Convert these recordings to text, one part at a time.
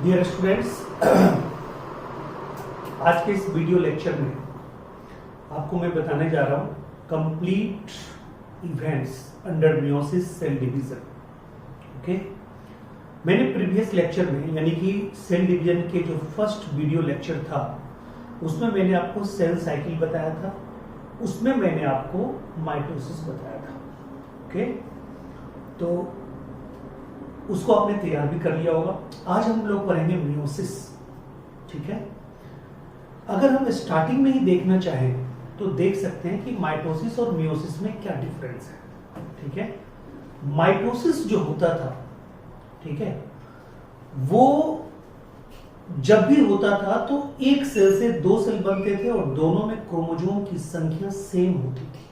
Dear students, आज के इस वीडियो लेक्चर में आपको मैं बताने जा रहा हूं complete events under meiosis cell division. Okay, मैंने प्रीवियस लेक्चर में यानी कि सेल डिवीजन के जो फर्स्ट वीडियो लेक्चर था उसमें मैंने आपको सेल साइकिल बताया था, उसमें मैंने आपको माइटोसिस बताया था। ओके, तो उसको आपने तैयार भी कर लिया होगा। आज हम लोग पढ़ेंगे मियोसिस। ठीक है, अगर हम स्टार्टिंग में ही देखना चाहें तो देख सकते हैं कि माइटोसिस और मियोसिस में क्या डिफरेंस है। ठीक है, माइटोसिस जो होता था, ठीक है, वो जब भी होता था तो एक सेल से दो सेल बनते थे और दोनों में क्रोमोसोम की संख्या सेम होती थी।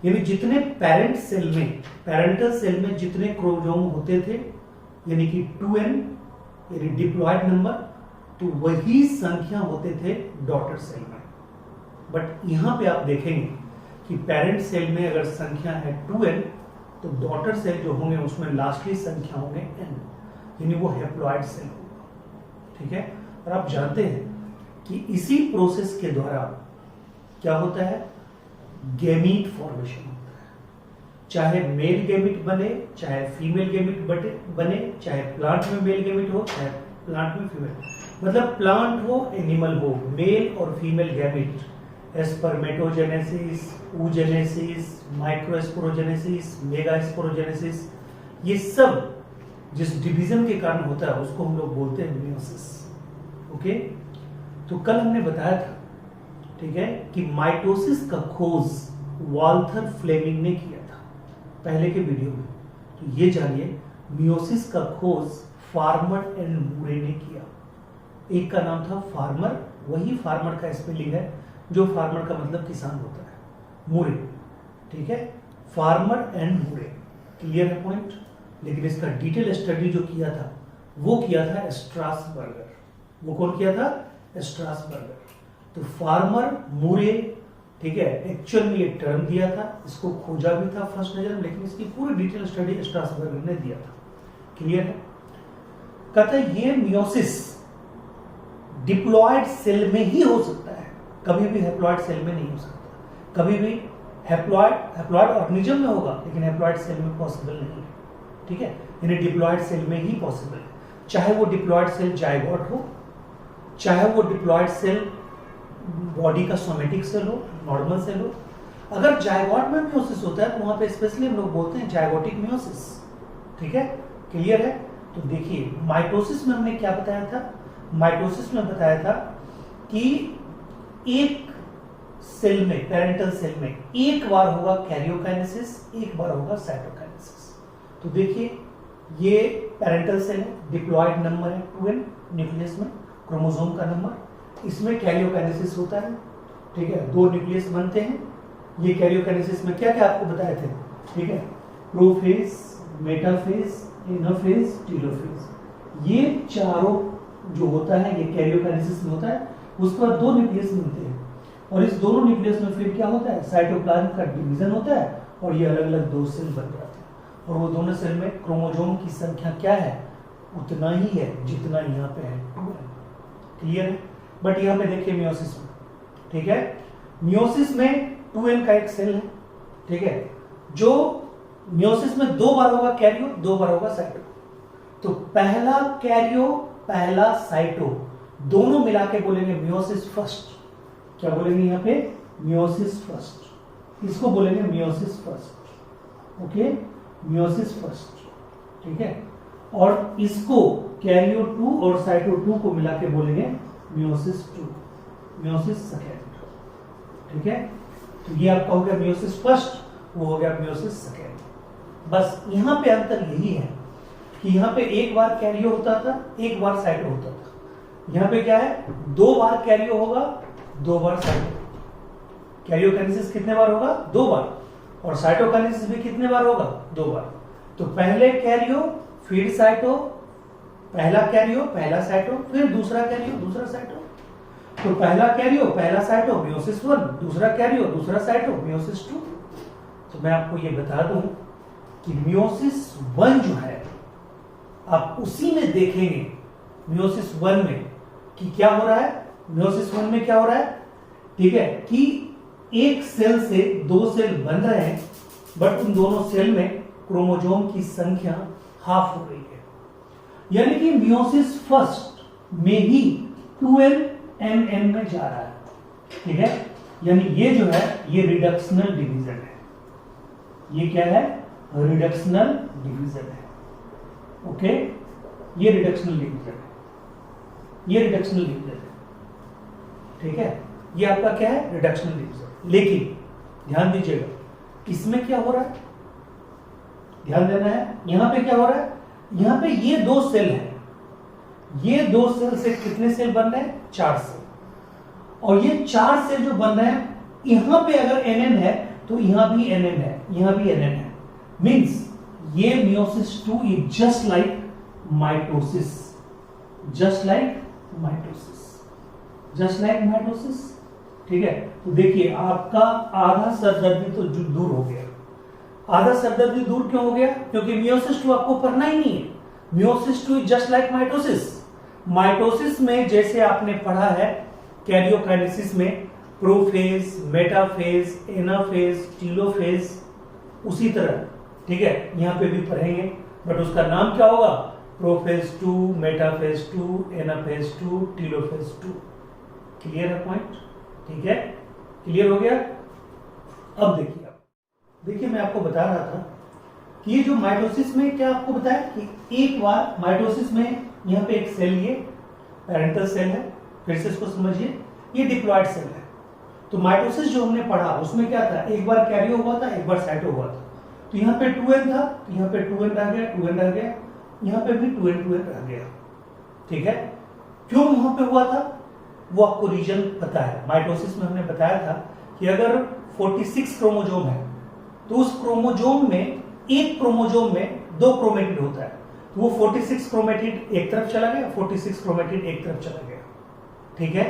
यानी जितने पेरेंटल सेल में जितने क्रोमोसोम होते थे यानी कि 2n यानी डिप्लॉयड नंबर, तो वही संख्या होते थे डॉटर सेल में। बट यहां पे आप देखेंगे कि पेरेंट सेल में अगर संख्या है 2n तो डॉटर सेल जो होंगे उसमें लास्टली संख्या होंगे n, यानी वो हैप्लॉयड सेल होगा। ठीक है, और आप जानते हैं कि इसी प्रोसेस के द्वारा क्या होता है, गैमीट फॉर्मेशन होता है। चाहे मेल गैमीट बने, चाहे फीमेल गैमीट बने, चाहे प्लांट में मेल गैमीट हो, चाहे प्लांट में फीमेल, मतलब प्लांट हो एनिमल हो, मेल और female gamete, spermatogenesis, oogenesis, microsporogenesis, megasporogenesis, ये सब जिस डिवीजन के कारण होता है उसको हम लोग बोलते हैं मियोसिस। ओके, तो कल हमने बताया था, ठीक है, कि माइटोसिस का खोज वाल्थर फ्लेमिंग ने किया था पहले के वीडियो में। तो ये जानिए मियोसिस का खोज फार्मर एंड मूरे ने किया। एक का नाम था फार्मर, वही फार्मर का स्पेलिंग है जो फार्मर का मतलब किसान होता है, मूरे। ठीक है, फार्मर एंड मूरे, क्लियर है पॉइंट। लेकिन इसका डिटेल स्टडी जो किया था वो किया था स्ट्रासबर्गर। वो कौन किया था? स्ट्रासबर्गर। तो फार्मर मूरे, ठीक है, एक्चुअल में ये टर्म दिया था, इसको खोजा भी था फर्स्ट नजर में, लेकिन इसकी पूरी डिटेल स्टडी स्ट्रासबर्गर ने दिया था। क्लियर है? कहता है ये मियोसिस डिप्लॉयड सेल में ही हो सकता है, कभी भी हैप्लॉयड सेल में नहीं हो सकता। कभी भी हैप्लॉयड ऑर्गेनिज्म में होगा लेकिन हैप्लॉयड सेल में पॉसिबल नहीं है। ठीक है, यानी डिप्लॉयड सेल में ही पॉसिबल है। चाहे वो डिप्लॉयड सेल जायगोट हो, चाहे वो डिप्लॉयड सेल बॉडी का सोमेटिक सेल हो, नॉर्मल सेल हो। अगर जायगोट में मियोसिस होता है तो वहां पे स्पेशली हम लोग बोलते हैं जायगोटिक मियोसिस। ठीक है, क्लियर है? तो देखिए माइटोसिस में हमने क्या बताया था, माइटोसिस में बताया था कि एक सेल में, पेरेंटल सेल में एक बार होगा कैरियोकाइनेसिस, एक बार होगा साइटोकाइनेसिस। तो देखिए ये पेरेंटल सेल है, डिप्लॉयड नंबर है 2n न्यूक्लियस में, क्रोमोसोम का नंबर, इसमें कैरियोकाइनेसिस होता है। ठीक है, दो न्यूक्लियस बनते हैं। ये कैरियोकाइनेसिस में क्या क्या आपको बताए थे, ठीक है, प्रोफेज, मेटाफेज, एनाफेज, टेलोफेज, ये चारों जो होता है ये कैरियोकाइनेसिस में होता है। उसके बाद दो न्यूक्लियस मिलते हैं और इस दोनों न्यूक्लियस में फिर क्या होता है, साइटोप्लाज्म का डिवीजन होता है और ये अलग अलग दो सेल बन जाते हैं। और वो दोनों सेल में क्रोमोसोम की संख्या क्या है, उतना ही है जितना यहाँ पे है 2n। क्लियर है? बट यहाँ पे देखिए मियोसिस में, ठीक है, मियोसिस में 2n का एक सेल है। ठीक है, जो मियोसिस में दो बार होगा कैरियो, दो बार होगा साइटो। तो पहला कैरियो, पहला साइटो, दोनों मिला के बोलेंगे मियोसिस फर्स्ट। क्या बोलेंगे यहाँ पे? Meiosis first. इसको बोलेंगे meiosis first. Okay, meiosis first. ठीक है, और इसको कैरियो 2 और साइटो 2 को मिला के बोलेंगे मियोसिस 2, मियोसिस सेकेंड। ठीक है, तो ये आपका हो गया मियोसिस फर्स्ट, वो हो गया मियोसिस सेकेंड। बस यहां पे अंतर यही है कि यहाँ पे एक बार कैरियो होता था, एक बार साइटो होता था। यहाँ पे क्या है, दो बार कैरियो होगा, दो बार साइटो। कैरियोकाइनेसिस कितने बार होगा? दो बार। और साइटोकाइनेसिस भी कितने बार होगा? दो बार। तो पहले कैरियो फिर साइटो, पहला कैरियो पहला साइटो, फिर दूसरा कैरियो दूसरा साइटो। तो पहला कैरियो पहला साइटो मियोसिस 1, दूसरा कैरियो दूसरा साइटो मियोसिस 2। तो मैं आपको ये बता दूं कि मियोसिस 1 जो है आप उसी में देखेंगे मियोसिस 1 में कि क्या हो रहा है, मियोसिस 1 में क्या हो रहा है, ठीक है, कि एक सेल से दो सेल बन रहे हैं, बट उन दोनों सेल में क्रोमोसोम की संख्या हाफ हो गई है। यानी कि मियोसिस फर्स्ट में ही 2n में जा रहा है, ठीक है। यानी ये जो है ये रिडक्शनल डिवीजन है। ये क्या है, रिडक्शनल डिवीजन है। ओके, ये रिडक्शनल डिवीजन है, ये रिडक्शनल डिवीजन है, ठीक है। ये आपका क्या है, रिडक्शनल डिवीजन। लेकिन ध्यान दीजिएगा, इसमें क्या हो रहा है, ध्यान देना है। यहां पे क्या हो रहा है, यहां पे ये दो सेल है, ये दो सेल से कितने सेल बन रहे हैं, 4 सेल। और ये 4 सेल जो बन रहे हैं, यहां पे अगर nn है तो यहां भी nn है, यहां भी nn है। मींस ये meiosis 2 is just like mitosis, just like mitosis, just like mitosis, ठीक है। तो देखिए आपका आधा सरदर्दी तो दूर हो गया। आधा सरदर्दी दूर क्यों हो गया, क्योंकि मियोसिस 2 आपको पढ़ना ही नहीं है। Meiosis 2 is just like mitosis. Mitosis में जैसे आपने पढ़ा है कैरियोकाइनेसिस में प्रोफेज, मेटाफेज, एनाफेज, टीलोफेज, उसी तरह, ठीक है, यहां पे भी पढ़ेंगे, बट उसका नाम क्या होगा, prophase 2, metaphase 2, anaphase 2, telophase 2। Clear है पॉइंट, ठीक है, क्लियर हो गया। अब देखिए, देखिए मैं आपको बता रहा था कि ये जो माइटोसिस में क्या आपको बताया कि एक बार माइटोसिस में यहां पे एक सेल, ये पेरेंटल सेल है, फिर से इसको समझिए, ये डिप्लॉयड सेल है। तो माइटोसिस जो हमने पढ़ा उसमें क्या था, एक बार कैरियो हुआ था, एक बार साइटो हुआ था। तो यहाँ पे 2n था, तो यहाँ पे 2n रह गया, 2n रह गया, यहाँ पे भी 2n रह गया, ठीक है। क्यों वहां पे हुआ था वो आपको रीजन पता है। माइटोसिस में हमने बताया था कि अगर 46 क्रोमोजोम है तो उस क्रोमोजोम में, एक क्रोमोजोम में 2 क्रोमेटिड होता है, तो वो 46 क्रोमेटिड एक तरफ चला गया, 46 क्रोमेटिड एक तरफ चला गया, ठीक है।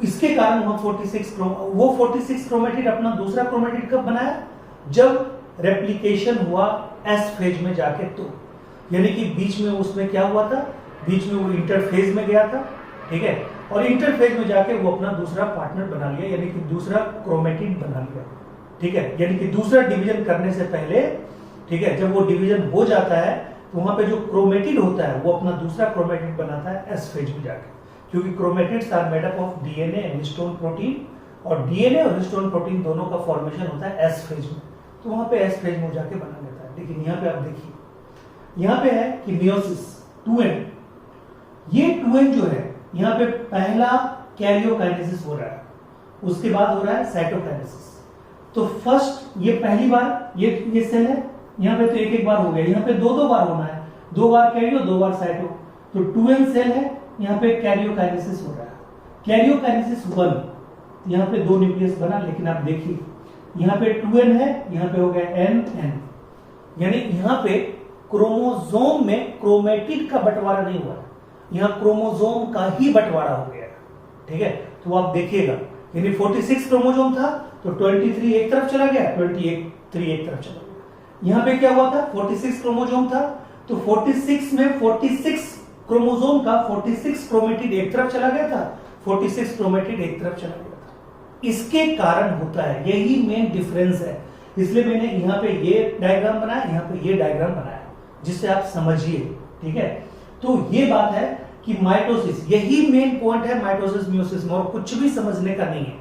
इसके कारण वहां 46 क्रोमेटिड अपना दूसरा क्रोमेटिड कब बनाया, जब रेप्लिकेशन हुआ एस फेज में जाके, तो यानी कि बीच में उसमें क्या हुआ था, बीच में वो इंटरफेज में गया था, ठीक है, और इंटरफेज में जाके वो अपना दूसरा पार्टनर बना लिया, यानी कि दूसरा क्रोमेटिड बना लिया, ठीक है। यानी कि दूसरा डिवीजन करने से पहले, ठीक है, जब वो डिवीजन हो जाता है तो वहां पे जो क्रोमेटिड होता है वो अपना दूसरा क्रोमेटिड बनाता है एस फेज में जाके, क्योंकि chromatids are made up of DNA and histone protein, और डीएनए और हिस्टोन प्रोटीन दोनों का फॉर्मेशन होता है एस फेज में, तो वहां पे एस फेज में जाके बना लेता है। लेकिन यहाँ पे आप देखिए, यहाँ पे है कि मियोसिस 2n, ये 2n जो है यहाँ पे पहला कैरियोकाइनेसिस हो रहा है, उसके बाद हो रहा है साइटोकाइनेसिस। तो फर्स्ट ये पहली बार ये सेल है, यहाँ पे तो एक एक बार हो गया, यहाँ पे 2 बार होना है, 2 बार कैरियो 2 बार साइटो। तो 2n सेल है, यहाँ पे कैरियोकाइनेसिस हो रहा है, कैरियोकाइनेसिस 1, यहाँ पे 2 न्यूक्लियस बना। लेकिन आप देखिए यहाँ पे 2n है, यहाँ पे हो गया n, यानी यहाँ पे क्रोमोसोम में क्रोमेटिड का बंटवारा नहीं हुआ है, यहाँ क्रोमोसोम का ही बंटवारा हो गया, ठीक है। तो आप देखिएगा, यानी 46 क्रोमोसोम था तो 23 एक तरफ चला गया, 23 एक तरफ चला गया। यहाँ पे क्या हुआ था, 46 क्रोमोसोम था, तो 46 में 46 क्रोमोसोम का 46 क्रोमेटिड एक तरफ चला गया था, 46 क्रोमेटिड एक तरफ चला गया था। इसके कारण होता है, यही मेन डिफरेंस है, इसलिए मैंने यहाँ पे ये डायग्राम बनाया, यहाँ पे ये डायग्राम बनाया, जिससे आप समझिए, ठीक है। तो ये बात है कि माइटोसिस, यही मेन पॉइंट है माइटोसिस मियोसिस में, और कुछ भी समझने का नहीं है,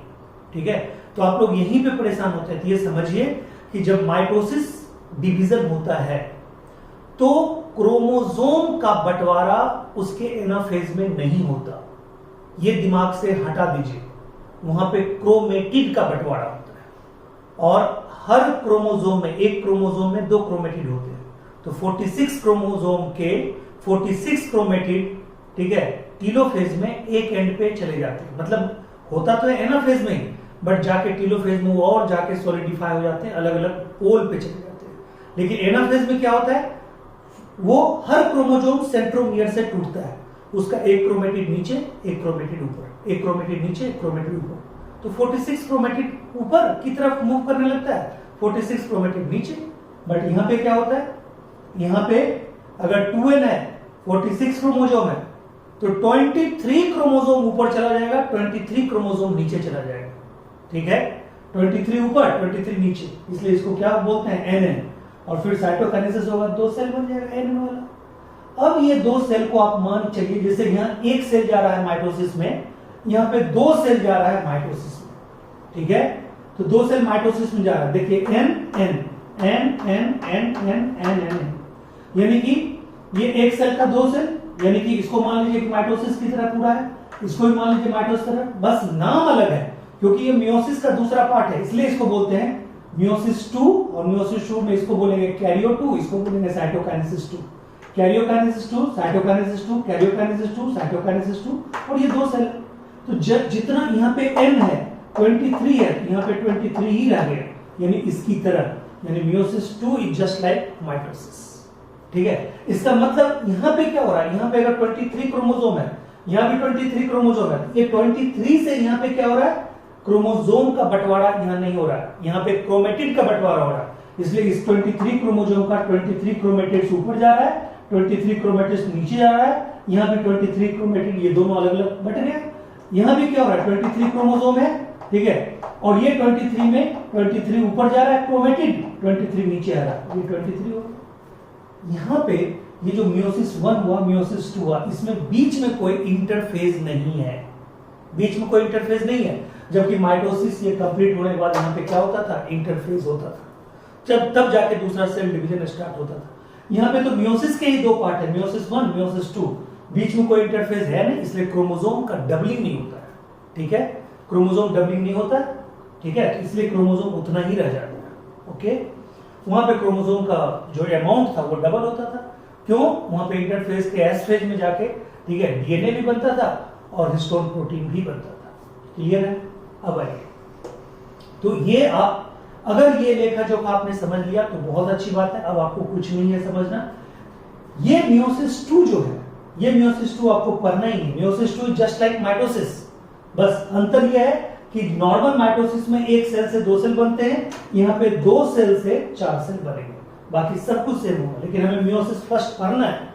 ठीक है। तो आप लोग यहीं पे परेशान होते हैं। तो ये समझिए कि जब माइटोसिस डिवीजन होता है तो क्रोमोसोम का बंटवारा उसके एनाफेज में नहीं होता, ये दिमाग से हटा दीजिए। वहां पे क्रोमेटिड का बंटवारा होता है, और हर क्रोमोसोम में, एक क्रोमोसोम में 2 क्रोमेटिड होते हैं। तो 46 क्रोमोसोम के 46 क्रोमेटिड, ठीक है, टीलोफेज में एक एंड पे चले जाते हैं, मतलब होता तो है एनाफेज में ही, बट जाके टीलोफेज में वो और जाके सॉलिडिफाई हो जाते हैं, अलग अलग पोल पे चले जाते हैं। लेकिन एनाफेज में क्या होता है, वो हर क्रोमोसोम सेंट्रोमियर से टूटता है, उसका एक क्रोमेटिड नीचे, एक क्रोमेटिड ऊपर, एक क्रोमेटिड नीचे, एक क्रोमेटिड ऊपर। तो 46 क्रोमेटिड ऊपर की तरफ मूव करने लगता है, 46 क्रोमेटिड नीचे। बट यहां पे क्या होता है, यहां पे अगर 2n है, 46 क्रोमोसोम है, तो 23 क्रोमोसोम ऊपर चला जाएगा, 23 क्रोमोसोम नीचे चला जाएगा। ठीक है, 23 ऊपर 23 नीचे, इसलिए इसको क्या बोलते हैं, एनएन। और फिर साइटोकाइनेसिस होगा, 2 सेल बन जाएगा एनएन वाला। अब ये 2 सेल को आप मान चलिए, जैसे यहाँ 1 सेल जा रहा है माइटोसिस में, यहाँ पे 2 सेल जा रहा है माइटोसिस में। ठीक है, तो 2 सेल माइटोसिस में जा रहा है, देखिए n n n n n n n n, यानी कि ये 1 सेल का 2 सेल, यानी कि इसको मान लीजिए कि माइटोसिस की तरह पूरा है, इसको भी मान लीजिए माइटोसिस तरह, बस नाम अलग है क्योंकि ये मियोसिस का दूसरा पार्ट है, इसलिए इसको बोलते हैं मियोसिस 2, और मियोसिस 2 में इसको बोलेंगे कैरियो 2, इसको बोलेंगे cytokinesis 2। Karyokinesis 2, cytokinesis 2, karyokinesis 2, cytokinesis 2, और ये 2 सेल। तो जितना यहाँ पे n है 23 है, यहाँ पे 23 ही रह गया, यानी इसकी तरह, यानी meiosis 2 is just like mitosis. ठीक है, इसका मतलब यहाँ पे क्या हो रहा है, यहाँ पे अगर 23 क्रोमोसोम है, यहाँ भी 23 क्रोमोसोम है, ये 23 से यहाँ पे क्या हो रहा है, क्रोमोसोम का बंटवारा यहाँ नहीं हो रहा है, यहाँ पे क्रोमेटिड का बंटवारा हो रहा है। इसलिए इस 23 क्रोमोसोम का 23 क्रोमेटिड्स ऊपर जा रहा है, 23 क्रोमेटिड्स नीचे जा रहा है, यहाँ भी 23 क्रोमेटिड, ये दोनों अलग अलग बट गए। यहाँ भी क्या हो रहा है, 23 क्रोमोसोम है, ठीक है, और ये 23 में 23 ऊपर जा रहा है क्रोमेटिड, 23 नीचे आ रहा है, ये 23 हो गया। यहाँ पे ये जो मियोसिस 1 हुआ, मियोसिस 2 हुआ, इसमें बीच में कोई इंटरफेज नहीं है, बीच में कोई इंटरफेज नहीं है। जबकि माइटोसिस ये कंप्लीट होने के बाद यहाँ पे क्या होता था, इंटरफेज होता था, जब तब जाके दूसरा सेल डिवीजन स्टार्ट होता था। यहाँ पे तो मियोसिस के ही 2 पार्ट है, मियोसिस 1, मियोसिस 2, बीच में कोई इंटरफेज है नहीं, इसलिए क्रोमोसोम का डबलिंग नहीं होता है। ठीक है, क्रोमोसोम डबलिंग नहीं होता है, ठीक है, इसलिए क्रोमोसोम उतना ही रह जाता है। ओके, वहां पे क्रोमोसोम का जो अमाउंट था वो डबल होता था, क्यों, वहां पे इंटरफेज के एस फेज में जाके, ठीक है, डीएनए भी बनता था और हिस्टोन प्रोटीन भी बनता था। क्लियर है? अब आइए, तो ये आप अगर ये लेखा जोखा आपने समझ लिया तो बहुत अच्छी बात है। अब आपको कुछ नहीं है समझना, ये मियोसिस 2 जो है, ये मियोसिस 2 आपको पढ़ना ही है। मियोसिस 2 जस्ट लाइक माइटोसिस, बस अंतर यह है कि नॉर्मल माइटोसिस में 1 सेल से 2 सेल बनते हैं, यहाँ पे 2 सेल से 4 सेल बनेंगे, बाकी सब कुछ सेम होगा, लेकिन हमें मियोसिस फर्स्ट पढ़ना है।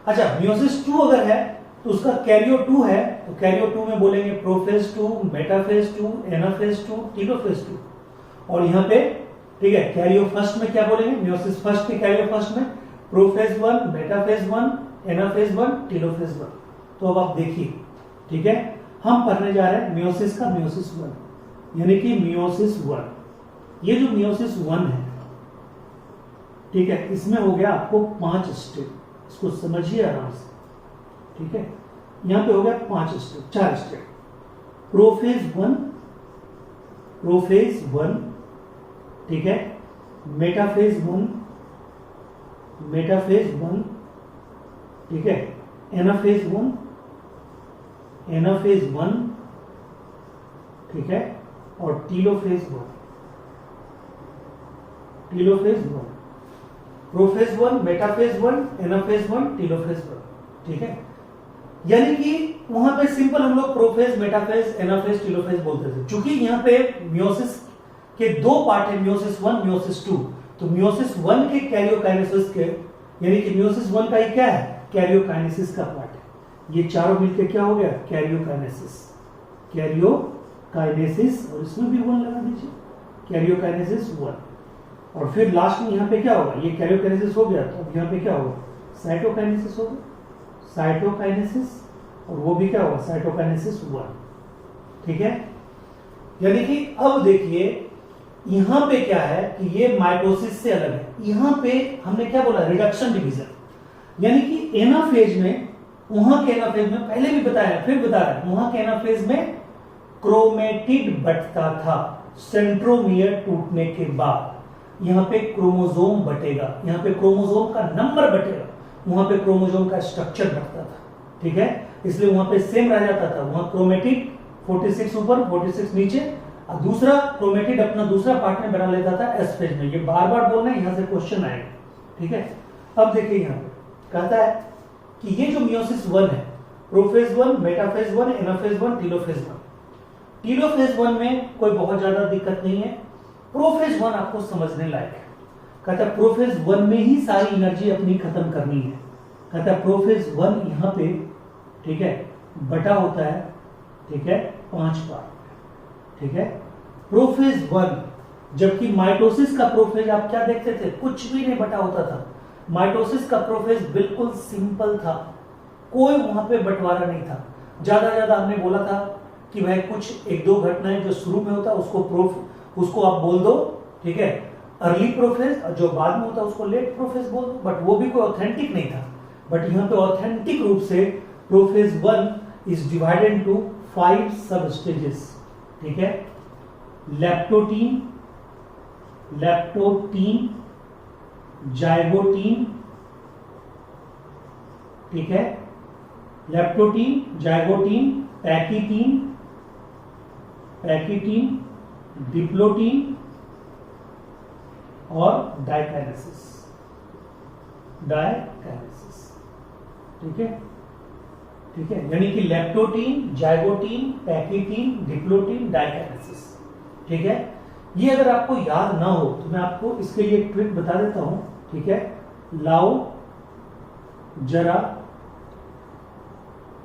अच्छा, मियोसिस 2 अगर है तो उसका कैरियो 2 है, तो कैरियो 2 में बोलेंगे प्रोफेज 2, मेटाफेज 2, एनाफेज 2, टेलोफेज 2। और यहाँ पे, ठीक है, कैरियो फर्स्ट में क्या बोलेंगे, मियोसिस फर्स्ट के कैरियो फर्स्ट में प्रोफेज 1, मेटाफेज 1, एनाफेज 1, टेलोफेज 1। तो अब आप देखिए, ठीक है, हम पढ़ने जा रहे हैं मियोसिस का मियोसिस 1, यानी कि मियोसिस 1। ये जो मियोसिस 1 है, ठीक है, इसमें हो गया आपको 5 स्टेप, इसको समझिए आराम से। ठीक है, यहां पे हो गया 5 स्टेप, 4 स्टेप। प्रोफेज 1, प्रोफेज 1, ठीक है, मेटाफेज 1, मेटाफेज 1, ठीक है, एनाफेज 1, एनाफेज 1, ठीक है, और telophase 1, telophase 1। Prophase 1, metaphase 1, anaphase 1, telophase 1। ठीक है, यानी कि वहां पे सिंपल हम लोग प्रोफेज, मेटाफेज, एनाफेज, टीलोफेज बोलते थे। चूंकि यहाँ पे मियोसिस के 2 पार्ट है, मियोसिस 1, मियोसिस 2, तो मियोसिस 1 के कैरियोकाइनेसिस के, यानी कि मियोसिस 1 का ही क्या है, कैरियोकाइनेसिस का पार्ट है। ये चारों मिलकर क्या हो गया, कैरियोकाइनेसिस, कैरियोकाइनेसिस, और इसमें भी 1 लगा दीजिए, कैरियोकाइनेसिस 1। और फिर लास्ट में यहाँ पे क्या होगा, ये कैरियोकाइनेसिस हो गया, तो अब यहाँ पे क्या होगा, साइटोकाइनेसिस होगा, साइटोकाइनेसिस, और वो भी क्या होगा, साइटोकाइनेसिस 1। ठीक है, यानी कि अब देखिए यहां पे क्या है कि ये माइटोसिस से अलग है। यहां पे हमने क्या बोला, रिडक्शन डिवीजन, यानी कि एनाफेज में, वहां के एनाफेज में पहले भी बताया, फिर बता रहा है, वहां के एनाफेज में क्रोमेटिड बंटता था। सेंट्रोमियर टूटने के बाद यहाँ पे क्रोमोसोम बटेगा, यहाँ पे क्रोमोसोम का नंबर बटेगा, वहां पे क्रोमोसोम का स्ट्रक्चर बढ़ता था। ठीक है, इसलिए वहां पे सेम रह जाता था, वहां क्रोमेटिड 46 ऊपर 46 नीचे, और दूसरा क्रोमेटिड अपना दूसरा पार्ट में बना लेता था एस फेज में। ये बार बार बोलना है, यहां से क्वेश्चन आएगा। ठीक है, अब देखिए यहां पे कहता है कि ये जो मियोसिस 1 है, prophase 1, metaphase 1, anaphase 1, telophase 1। Telophase 1 में कोई बहुत ज्यादा दिक्कत नहीं है, प्रोफेज 1 आपको समझने लायक है। कहता है प्रोफेज 1 में ही सारी एनर्जी अपनी खत्म करनी है। कहता है प्रोफेज 1 यहाँ पे ठीक है, बटा होता है, ठीक है, 5 पार्ट, ठीक है, प्रोफेज 1। जबकि माइटोसिस का प्रोफेज आप क्या देखते थे, कुछ भी नहीं बटा होता था। माइटोसिस का प्रोफेज बिल्कुल सिंपल था, कोई वहां पे बंटवारा नहीं था। ज्यादा हमने बोला था कि भाई कुछ एक दो घटनाएं जो शुरू में होता है उसको आप बोल दो, ठीक है, अर्ली प्रोफेज, और जो बाद में होता है उसको लेट प्रोफेज बोल दो, बट वो भी कोई ऑथेंटिक नहीं था। बट यहाँ पे ऑथेंटिक रूप से प्रोफेज 1 इज डिवाइडेड इनटू 5 सब स्टेजेस, ठीक है। लैप्टोटीन, जाइगोटीन, ठीक है, लैप्टोटीन, जाइगोटीन, पैकिटीन, डिप्लोटीन और डाइकाइनेसिस, ठीक है, ठीक है, यानी कि लैप्टोटीन, जाइगोटीन, पैकिटीन, डिप्लोटीन, डाइकाइनेसिस, ठीक है। ये अगर आपको याद ना हो तो मैं आपको इसके लिए एक ट्रिक बता देता हूं, ठीक है। लाओ जरा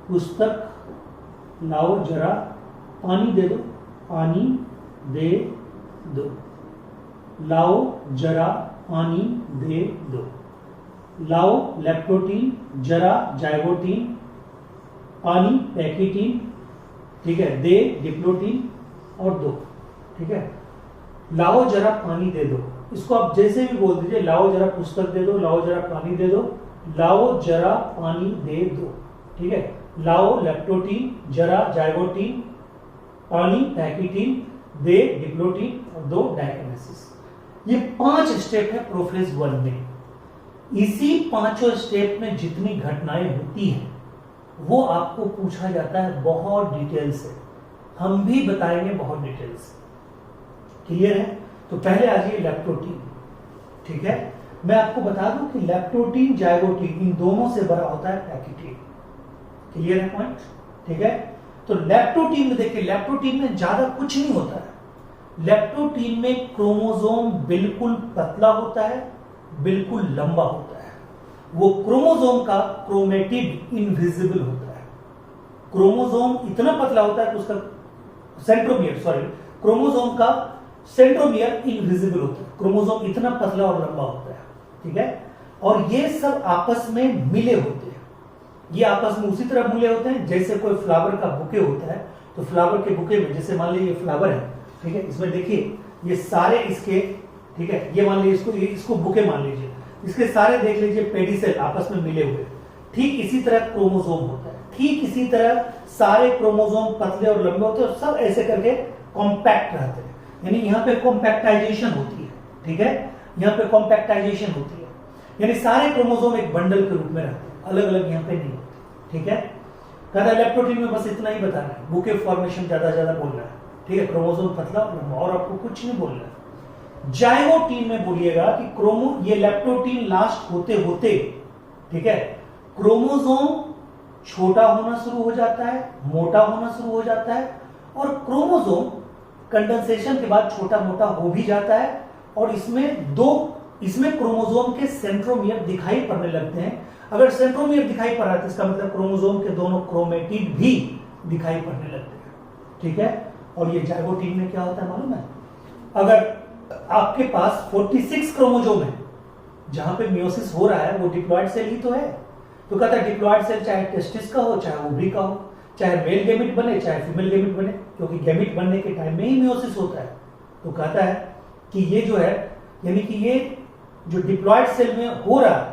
पुस्तक, लाओ जरा पानी दे दो, पानी दे दो, लाओ जरा पानी दे दो, लाओ लैप्टोटीन, जरा जाइगोटीन, पानी पैकिटीन, ठीक है, दे डिप्लोटीन और दो, ठीक है। लाओ जरा पानी दे दो, इसको आप जैसे भी बोल दीजिए, लाओ जरा पुस्तक दे दो, लाओ जरा पानी दे दो, लाओ जरा पानी दे दो, ठीक है। लाओ लैप्टोटीन, जरा जाइगोटीन, पानी पैकिटीन, दे डिप्लोटीन और दो डाइकाइनेसिस। ये 5 स्टेप है प्रोफेज 1 में। इसी पांचों स्टेप में जितनी घटनाएं होती हैं वो आपको पूछा जाता है बहुत डिटेल से, हम भी बताएंगे बहुत डिटेल से, क्लियर है। तो पहले आ जाइए लैप्टोटीन, ठीक है। मैं आपको बता दूं कि लैप्टोटीन, जाइगोटीन इन दोनों से बड़ा होता है पैकिटीन, क्लियर है पॉइंट, ठीक है। तो लैप्टोटीन में देखिए, लैप्टोटीन में ज्यादा कुछ नहीं होता है। लैप्टोटीन में क्रोमोसोम बिल्कुल पतला होता है, बिल्कुल लंबा होता है। वो क्रोमोसोम का क्रोमेटिड इनविजिबल होता है। क्रोमोसोम इतना पतला होता है कि उसका क्रोमोसोम का सेंट्रोमियर इनविजिबल होता है। क्रोमोसोम इतना पतला और लंबा होता है, ठीक है। और ये सब आपस में मिले होते हैं। ये आपस में उसी तरह मिले होते हैं जैसे कोई फ्लावर का बुके होता है। तो फ्लावर के बुके में जैसे मान लीजिए ये फ्लावर है, ठीक है, इसमें देखिए ये सारे इसके, ठीक है, ये मान लीजिए इसको बुके मान लीजिए, इसके सारे देख लीजिए पेडिसेल आपस में मिले हुए। ठीक इसी तरह क्रोमोसोम होता है, ठीक इसी तरह सारे क्रोमोसोम पतले और लंबे होते हैं और सब ऐसे करके कॉम्पैक्ट रहते हैं। यानी यहाँ पे कॉम्पैक्टाइजेशन होती है, ठीक है, यहाँ पे कॉम्पैक्टाइजेशन होती है, यानी सारे क्रोमोसोम एक बंडल के रूप में रहते हैं, अलग अलग यहाँ पे नहीं होते, ठीक है। कहता है लैप्टोटीन में बस इतना ही बताना है, बुके फॉर्मेशन ज्यादा बोलना है, ठीक है, क्रोमोसोम पतला और आपको कुछ नहीं बोलना है। जाइगोटीन में बोलिएगा कि ये लैप्टोटीन लास्ट होते होते, ठीक है, क्रोमोसोम छोटा होना शुरू हो जाता है, मोटा होना शुरू हो जाता है, और क्रोमोसोम कंडेंसेशन के बाद छोटा मोटा हो भी जाता है। और इसमें क्रोमोसोम के सेंट्रोमियर दिखाई पड़ने लगते हैं। अगर सेंट्रोमियर दिखाई पड़ रहा है तो इसका मतलब क्रोमोसोम के दोनों क्रोमेटिड भी दिखाई पड़ने लगते हैं, ठीक है। और ये जाइगोटीन में क्या होता है मालूम है, अगर आपके पास 46 क्रोमोसोम है, जहां पे मियोसिस हो रहा है वो डिप्लॉयड सेल ही तो है। तो कहता है डिप्लॉयड सेल चाहे टेस्टिस का हो, चाहे ओवरी का हो, चाहे मेल गैमेट बने चाहे फीमेल गैमेट बने, क्योंकि गैमेट बनने के टाइम में ही मियोसिस होता है। तो कहता है कि ये जो है, यानी कि ये जो डिप्लॉयड सेल में हो रहा है,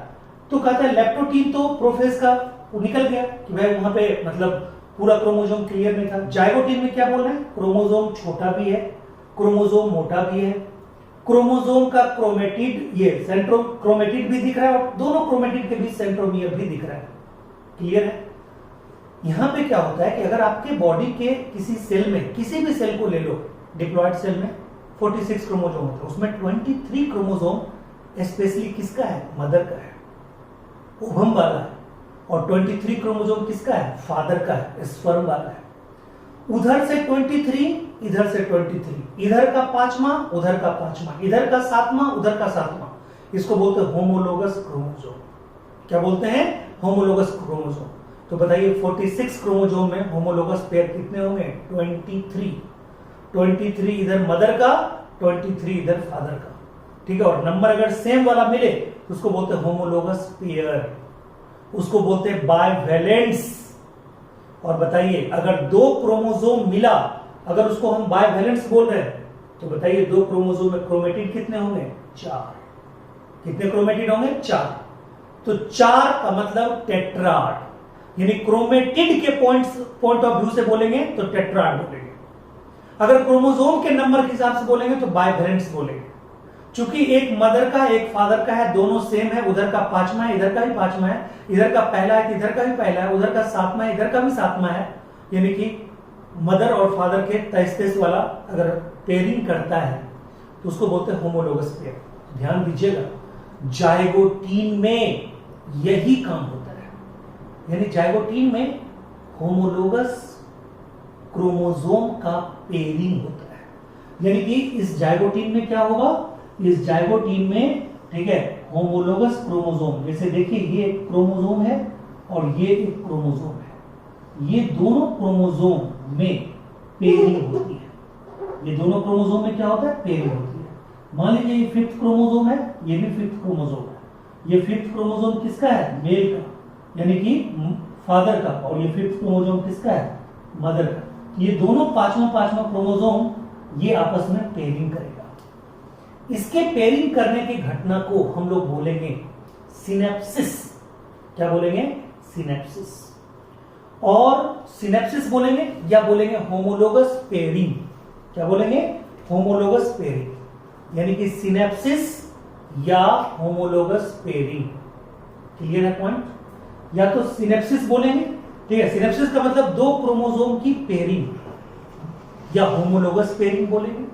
तो कहता है लैप्टोटीन तो प्रोफेज का वो निकल गया कि भाई वहां पे मतलब पूरा क्रोमोसोम क्लियर नहीं था। जाइगोटीन में क्या बोल रहे हैं, क्रोमोसोम छोटा भी है, क्रोमोसोम मोटा भी है, क्रोमोसोम का क्रोमेटिड, ये क्रोमेटिड भी दिख रहा है और दोनों क्रोमेटिड के बीच सेंट्रोमियर भी दिख रहा है, क्लियर है। यहां पे क्या होता है कि अगर आपके बॉडी के किसी सेल में, किसी भी सेल को ले लो, डिप्लॉयड सेल में 46 क्रोमोसोम होते हैं, उसमें 23 क्रोमोसोम स्पेशली किसका है, मदर का है, ओवम वाला है, और 23 क्रोमोसोम किसका है, फादर का है, स्पर्म वाला है। उधर से 23, इधर से 23, इधर का 5वां, उधर का 5वां, इधर का 7वां, उधर का 7वां, इसको बोलते हैं होमोलोगस क्रोमोसोम। क्या बोलते हैं, होमोलोगस क्रोमोसोम। तो बताइए 46 क्रोमोसोम में होमोलोगस पेयर कितने होंगे? 23। 23 इधर मदर का, 23 इधर फादर का, ठीक है। और नंबर अगर सेम वाला मिले तो उसको बोलते हैं होमोलोगस पेयर, उसको बोलते हैं बाइवैलेंट्स। और बताइए अगर दो क्रोमोसोम मिला, अगर उसको हम बाइवैलेंट्स बोल रहे हैं, तो बताइए दो क्रोमोसोम में क्रोमेटिड कितने होंगे? 4। कितने क्रोमेटिड होंगे? 4। तो 4 का मतलब टेट्राड, यानी क्रोमेटिड के पॉइंट ऑफ व्यू से बोलेंगे तो टेट्राड बोलेंगे। अगर क्रोमोसोम के नंबर के हिसाब से बोलेंगे तो बाइवैलेंट्स बोलेंगे। चूंकि एक मदर का एक फादर का है, दोनों सेम है, उधर का 5वां है, इधर का भी 5वां है, इधर का पहला है, इधर का भी पहला है, उधर का 7वां है, इधर का भी 7वां है, यानी कि मदर और फादर के 23 वाला अगर पेयरिंग करता है तो उसको बोलते हैं होमोलोगस पेयर। ध्यान दीजिएगा, जाइगोटीन में यही काम होता है, यानी जाइगोटीन में होमोलोगस क्रोमोसोम का पेयरिंग होता है। यानी कि इस जाइगोटीन में क्या होगा? इस जाइगोटीन में, ठीक है, होमोलोगस क्रोमोसोम, जैसे देखिए ये एक क्रोमोसोम है और ये एक क्रोमोसोम है, ये दोनों क्रोमोसोम में पेयरिंग होती है। ये दोनों क्रोमोसोम में क्या होता है? पेयरिंग होती है। मान लीजिए ये 5th क्रोमोसोम है, ये भी 5th क्रोमोसोम है। ये 5th क्रोमोसोम किसका है? मेल का, यानी कि फादर का, और ये 5th क्रोमोसोम किसका है? मदर का। ये दोनों 5वां क्रोमोसोम ये आपस में पेयरिंग करेगा। इसके पेयरिंग करने की घटना को हम लोग बोलेंगे सिनेप्सिस। क्या बोलेंगे? सिनेप्सिस। और सिनेप्सिस बोलेंगे या बोलेंगे होमोलोगस पेयरिंग। क्या बोलेंगे? होमोलोगस पेयरिंग, यानी कि सिनेप्सिस या होमोलोगस पेयरिंग। क्लियर है पॉइंट? या तो सिनेप्सिस बोलेंगे, ठीक है, सिनेप्सिस का मतलब दो क्रोमोसोम की पेयरिंग, या होमोलोगस पेयरिंग बोलेंगे,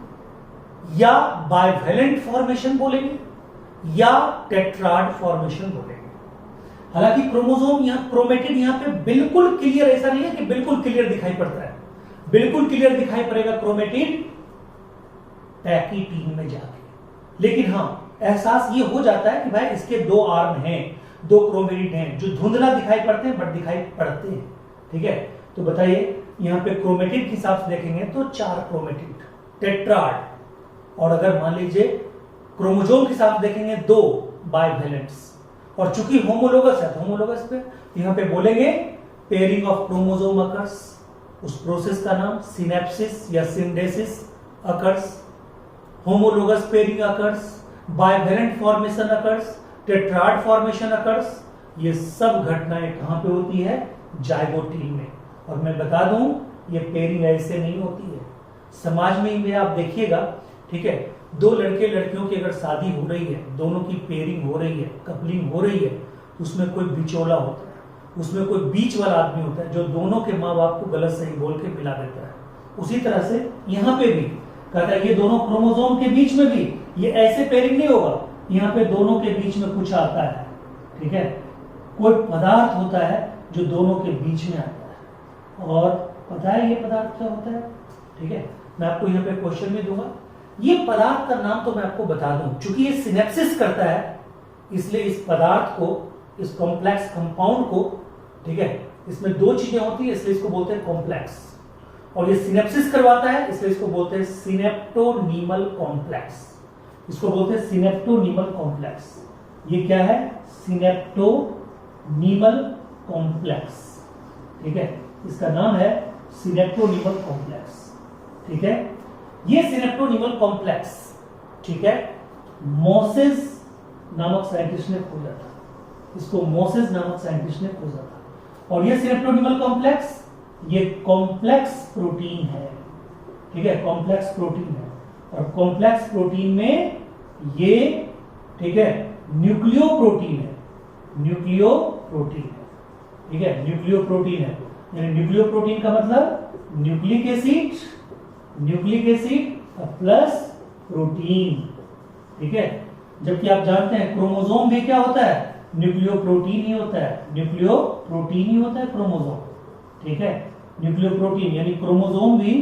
या बाइवैलेंट फॉर्मेशन बोलेंगे, या टेट्राड फॉर्मेशन बोलेंगे। हालांकि क्रोमोसोम यहां क्रोमेटिड यहां पे बिल्कुल क्लियर, ऐसा नहीं है कि बिल्कुल क्लियर दिखाई पड़ता है, बिल्कुल क्लियर दिखाई पड़ेगा क्रोमेटिड पैकीटीन में जाके। लेकिन हां, एहसास ये हो जाता है कि भाई इसके 2 आर्म हैं, 2 क्रोमेटिड हैं, जो धुंधला दिखाई पड़ते हैं बट दिखाई पड़ते हैं, ठीक है। तो बताइए यहां पे क्रोमेटिड के हिसाब से देखेंगे तो 4 क्रोमेटिड, टेट्राड। और अगर मान लीजिए क्रोमोसोम के हिसाब से देखेंगे 2 बाइवैलेंट्स। और चूंकि होमोलोगस है तो होमोलोगस पे यहां पे बोलेंगे पेयरिंग ऑफ क्रोमोसोम अकर्स। उस प्रोसेस का नाम सिनेप्सिस या syndesis occurs, homologous pairing occurs, bivalent formation occurs, tetrad formation occurs. ये सब घटनाएं कहां पे होती है? जाइगोटीन में। और मैं बता दूं ये पेयरिंग ऐसे नहीं होती है, समाज में ही आप देखिएगा, ठीक है, 2 लड़के लड़कियों की अगर शादी हो रही है, दोनों की पेयरिंग हो रही है, कपलिंग हो रही है, उसमें कोई बिचौला होता है, उसमें कोई बीच वाला आदमी होता है जो दोनों के माँ बाप को गलत सही बोल के मिला देता है। उसी तरह से यहाँ पे भी कहता है ये दोनों क्रोमोसोम के बीच में भी ये ऐसे पेयरिंग नहीं होगा, यहाँ पे दोनों के बीच में कुछ आता है, ठीक है, कोई पदार्थ होता है जो दोनों के बीच में आता है। और पता है ये पदार्थ क्या होता है? ठीक है, मैं आपको यहाँ पे क्वेश्चन भी दूंगा। ये पदार्थ का नाम तो मैं आपको बता दूं, चूंकि ये सिनेप्सिस करता है इसलिए इस पदार्थ को, इस कॉम्प्लेक्स कंपाउंड को, ठीक है, इसमें 2 चीजें होती है इसलिए इसको बोलते हैं कॉम्प्लेक्स। और ये सिनेप्सिस करवाता है इसलिए इसको बोलते हैं सिनेप्टोनीमल कॉम्प्लेक्स। इसको बोलते हैं सिनेप्टोनीमल कॉम्प्लेक्स। ये क्या है? सिनेप्टोनीमल कॉम्प्लेक्स, ठीक है, इसका नाम है सिनेप्टोनीमल कॉम्प्लेक्स, ठीक है। ये सिनेप्टोनीमल कॉम्प्लेक्स, ठीक है, मोसेस नामक साइंटिस्ट ने खोजा था, इसको मोसेस नामक साइंटिस्ट ने खोजा था। और ये सिनेप्टोनीमल कॉम्प्लेक्स ये कॉम्प्लेक्स प्रोटीन है, ठीक है, कॉम्प्लेक्स प्रोटीन है। और कॉम्प्लेक्स प्रोटीन में ये, ठीक है, न्यूक्लियो प्रोटीन है, न्यूक्लियो प्रोटीन है, ठीक है, न्यूक्लियो प्रोटीन है। यानी न्यूक्लियो प्रोटीन का मतलब nucleic acid, nucleic acid plus protein, ठीक है। जबकि आप जानते हैं क्रोमोसोम भी क्या होता है? न्यूक्लियो प्रोटीन ही होता है, न्यूक्लियो प्रोटीन ही होता है क्रोमोसोम, ठीक है, न्यूक्लियो प्रोटीन, यानी क्रोमोसोम भी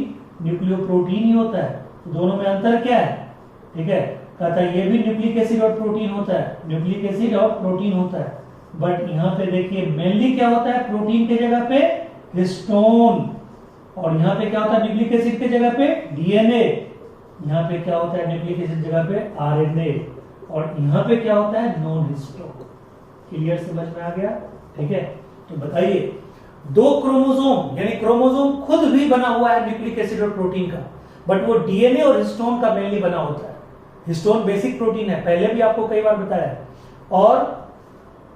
न्यूक्लियो प्रोटीन ही होता है। तो दोनों में अंतर क्या है? ठीक है, कहता है ये भी न्यूक्लिक एसिड और प्रोटीन होता है, न्यूक्लिक एसिड और प्रोटीन होता है, बट यहां पे देखिए मेनली क्या होता है, प्रोटीन के जगह पे हिस्टोन, और यहां पे क्या होता है न्यूक्लिक एसिड के जगह पे डीएनए, यहां पे क्या होता है न्यूक्लिक एसिड जगह पे आरएनए, और यहां पे क्या होता है नॉन हिस्टोन। क्लियर, समझ में आ गया? ठीक है, तो बताइए, दो क्रोमोसोम, यानी क्रोमोसोम खुद भी बना हुआ है न्यूक्लिक एसिड और प्रोटीन का, बट वो डीएनए और हिस्टोन का मेनली बना होता है। हिस्टोन बेसिक प्रोटीन है, पहले भी आपको कई बार बताया है, और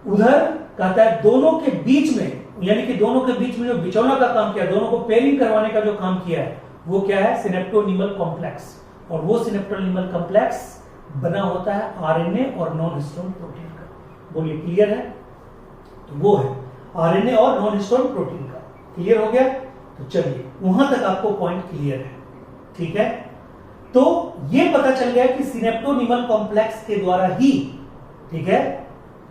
उधर कहता है दोनों के बीच में, यानी कि दोनों के बीच में जो बिचौना का काम किया, दोनों को पेयरिंग करवाने का जो काम किया है, वो क्या है, सिनेप्टोनिमल कॉम्प्लेक्स, और वो सिनेप्टोनिमल कॉम्प्लेक्स बना होता है आरएनए और नॉन हिस्टोन प्रोटीन का। बोलिए क्लियर है? तो वो है आरएनए और नॉन हिस्टोन प्रोटीन का। क्लियर हो गया? तो चलिए वहां तक आपको पॉइंट क्लियर है। ठीक है, तो ये पता चल गया कि सिनेप्टोनिमल कॉम्प्लेक्स के द्वारा ही, ठीक है,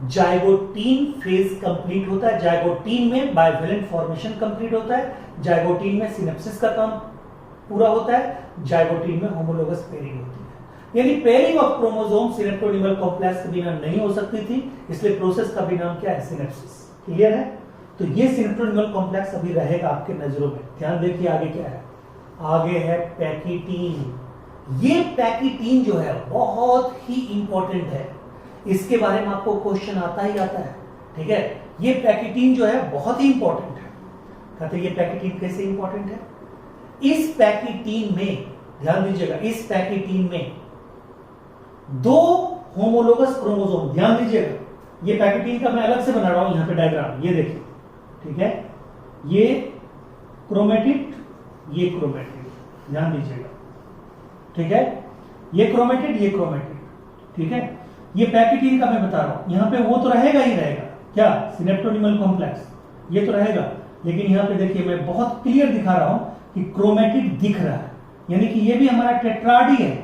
जाइगोटीन फेज कंप्लीट होता है। जाइगोटीन में बाइवेलेंट फॉर्मेशन कंप्लीट होता है, जाइगोटीन में सिनेप्सिस का काम पूरा होता है, जाइगोटीन में होमोलोगस पेयरिंग होती है। यानी pairing of chromosome synaptonemal complex के बिना नहीं हो सकती थी, इसलिए प्रोसेस का भी नाम क्या है, सिनेप्सिस। क्लियर है? तो ये सिनेप्टोनिमल कॉम्प्लेक्स अभी रहेगा आपके नजरों में। ध्यान देखिए आगे क्या है, आगे है पैकिटीन। ये पैकिटीन जो है बहुत ही इंपॉर्टेंट है, इसके बारे में आपको क्वेश्चन आता ही आता है। ठीक है, ये पैकिटीन जो है बहुत ही इंपॉर्टेंट है। कहते हैं ये पैकिटीन कैसे इंपॉर्टेंट है? इस पैकिटीन में ध्यान दीजिएगा, इस पैकिटीन में दो होमोलोगस क्रोमोसोम, ध्यान दीजिएगा, ये पैकिटीन का मैं अलग से बना रहा हूं, यहां पे डायग्राम ये देखिए। ठीक है, ये क्रोमेटिड, ये क्रोमेटिड, ध्यान दीजिएगा। ठीक है, ये क्रोमेटिड, ये क्रोमेटिड। ठीक है, ये पैकिटीन का मैं बता रहा हूं, यहां पे वो तो रहेगा ही रहेगा, क्या, सिनेप्टोनिमल कॉम्प्लेक्स, ये तो रहेगा, लेकिन यहां पे देखिए मैं बहुत क्लियर दिखा रहा हूं कि क्रोमेटिड दिख रहा है, यानी कि ये भी हमारा टेट्राड ही है।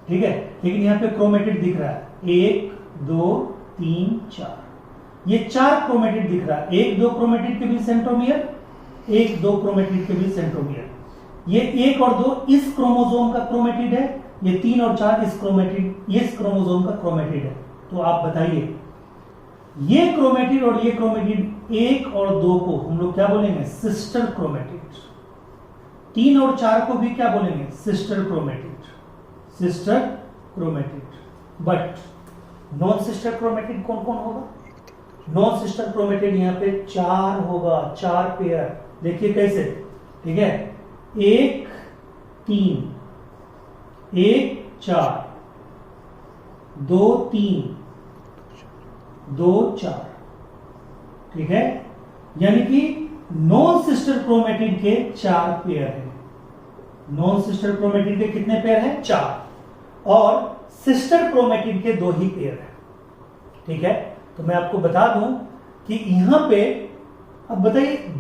ठीक है, लेकिन यहां पे क्रोमेटिड दिख रहा है, 1 2 3 4, ये 4 क्रोमेटिड दिख रहा है। 1 2 क्रोमेटिड के बीच सेंट्रोमियर, 1 2 क्रोमेटिड के बीच सेंट्रोमियर, ये 1 और 2 इस क्रोमोसोम का क्रोमेटिड है, ये 3 और 4 इस क्रोमेटिड, इस क्रोमोसोम का क्रोमेटिड है। तो आप बताइए, ये क्रोमेटिड और ये क्रोमेटिड 1 और 2 को हम लोग क्या बोलेंगे, सिस्टर क्रोमेटिड। 3 और 4 को भी क्या बोलेंगे, sister chromatid, sister chromatid. But non sister chromatid कौन कौन होगा? नॉन सिस्टर क्रोमेटिड यहां पे 4 होगा, 4 पेयर। देखिए कैसे, ठीक है, 1 3 1 4 2 3 2 4। ठीक है, यानी कि नॉन सिस्टर क्रोमेटिड के 4 पेयर हैं। नॉन सिस्टर क्रोमेटिड के कितने पेयर हैं? 4, और सिस्टर क्रोमेटिड के 2 ही पेयर हैं। ठीक है, तो मैं आपको बता दूं कि यहां पे, अब बताइए,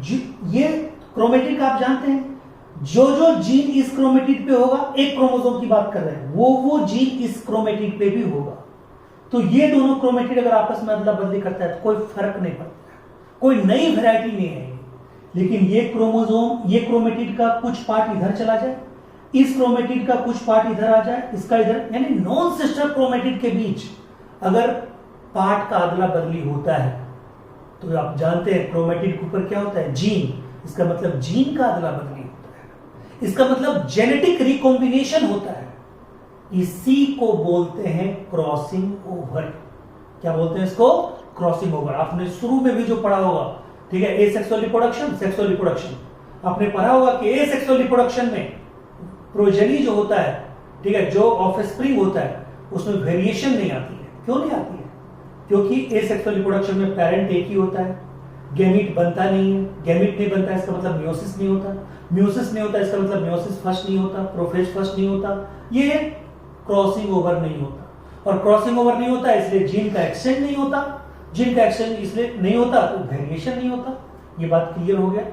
ये क्रोमेटिड का आप जानते हैं, जो जो जीन इस क्रोमेटिड पे होगा, एक क्रोमोसोम की बात कर रहे हैं, वो जीन इस क्रोमेटिड पे भी होगा। तो ये दोनों क्रोमेटिड अगर आपस में अदला बदली करता है तो कोई फर्क नहीं पड़ता, कोई नई वैरायटी नहीं है। लेकिन ये क्रोमोसोम, ये क्रोमेटिड का कुछ पार्ट इधर चला जाए, इस क्रोमेटिड का कुछ पार्ट इधर आ जाए, इसका इधर, यानी नॉन सिस्टर क्रोमेटिड के बीच अगर पार्ट का अदला बदली होता है तो आप जानते हैं क्रोमेटिड के ऊपर क्या होता है, जीन। इसका मतलब जीन का अदला बदली होता है, इसका मतलब जेनेटिक रिकॉम्बिनेशन होता है। इसी को बोलते हैं क्रॉसिंग ओवर। क्या बोलते हैं इसको? Crossing over. आपने शुरू में भी जो पढ़ा होगा, ठीक है, एसेक्सुअल रिप्रोडक्शन, सेक्सुअल रिप्रोडक्शन, आपने पढ़ा होगा कि एसेक्सुअल रिप्रोडक्शन में प्रोजेनी जो होता है, ठीक है, जो ऑफस्प्रिंग होता है, उसमें वेरिएशन नहीं आती है। क्यों नहीं आती है? क्योंकि एसेक्सुअल रिप्रोडक्शन में पेरेंट एक ही होता है, गैमीट बनता नहीं है। गैमीट नहीं बनता इसका मतलब म्योसिस नहीं होता, म्योसिस नहीं होता इसका मतलब म्योसिस फर्स्ट नहीं होता, प्रोफेज फर्स्ट नहीं होता। ये क्रॉसिंग ओवर नहीं होता, और क्रॉसिंग ओवर नहीं होता इसलिए जीन का एक्सचेंज नहीं होता, जीन का एक्सचेंज इसलिए नहीं होता तो वेरिएशन नहीं होता। ये बात क्लियर हो गया?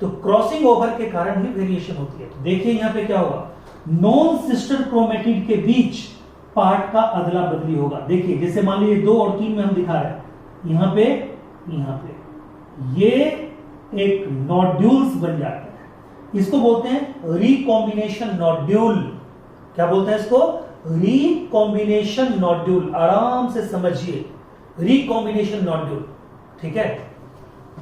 तो क्रॉसिंग ओवर के कारण ही वेरिएशन होती है। तो देखिए यहां पे क्या होगा, नॉन सिस्टर क्रोमेटिड के बीच पार्ट का अदला बदली होगा। देखिए जैसे मान लीजिए 2 और 3 में हम दिखा रहे हैं, यहां पे ये एक नोड्यूल्स बन जाते हैं, इसको बोलते हैं रिकॉम्बिनेशन नोड्यूल। क्या बोलते हैं इसको? Recombination nodule. आराम से समझिए, रिकॉम्बिनेशन नोड्यूल। ठीक है,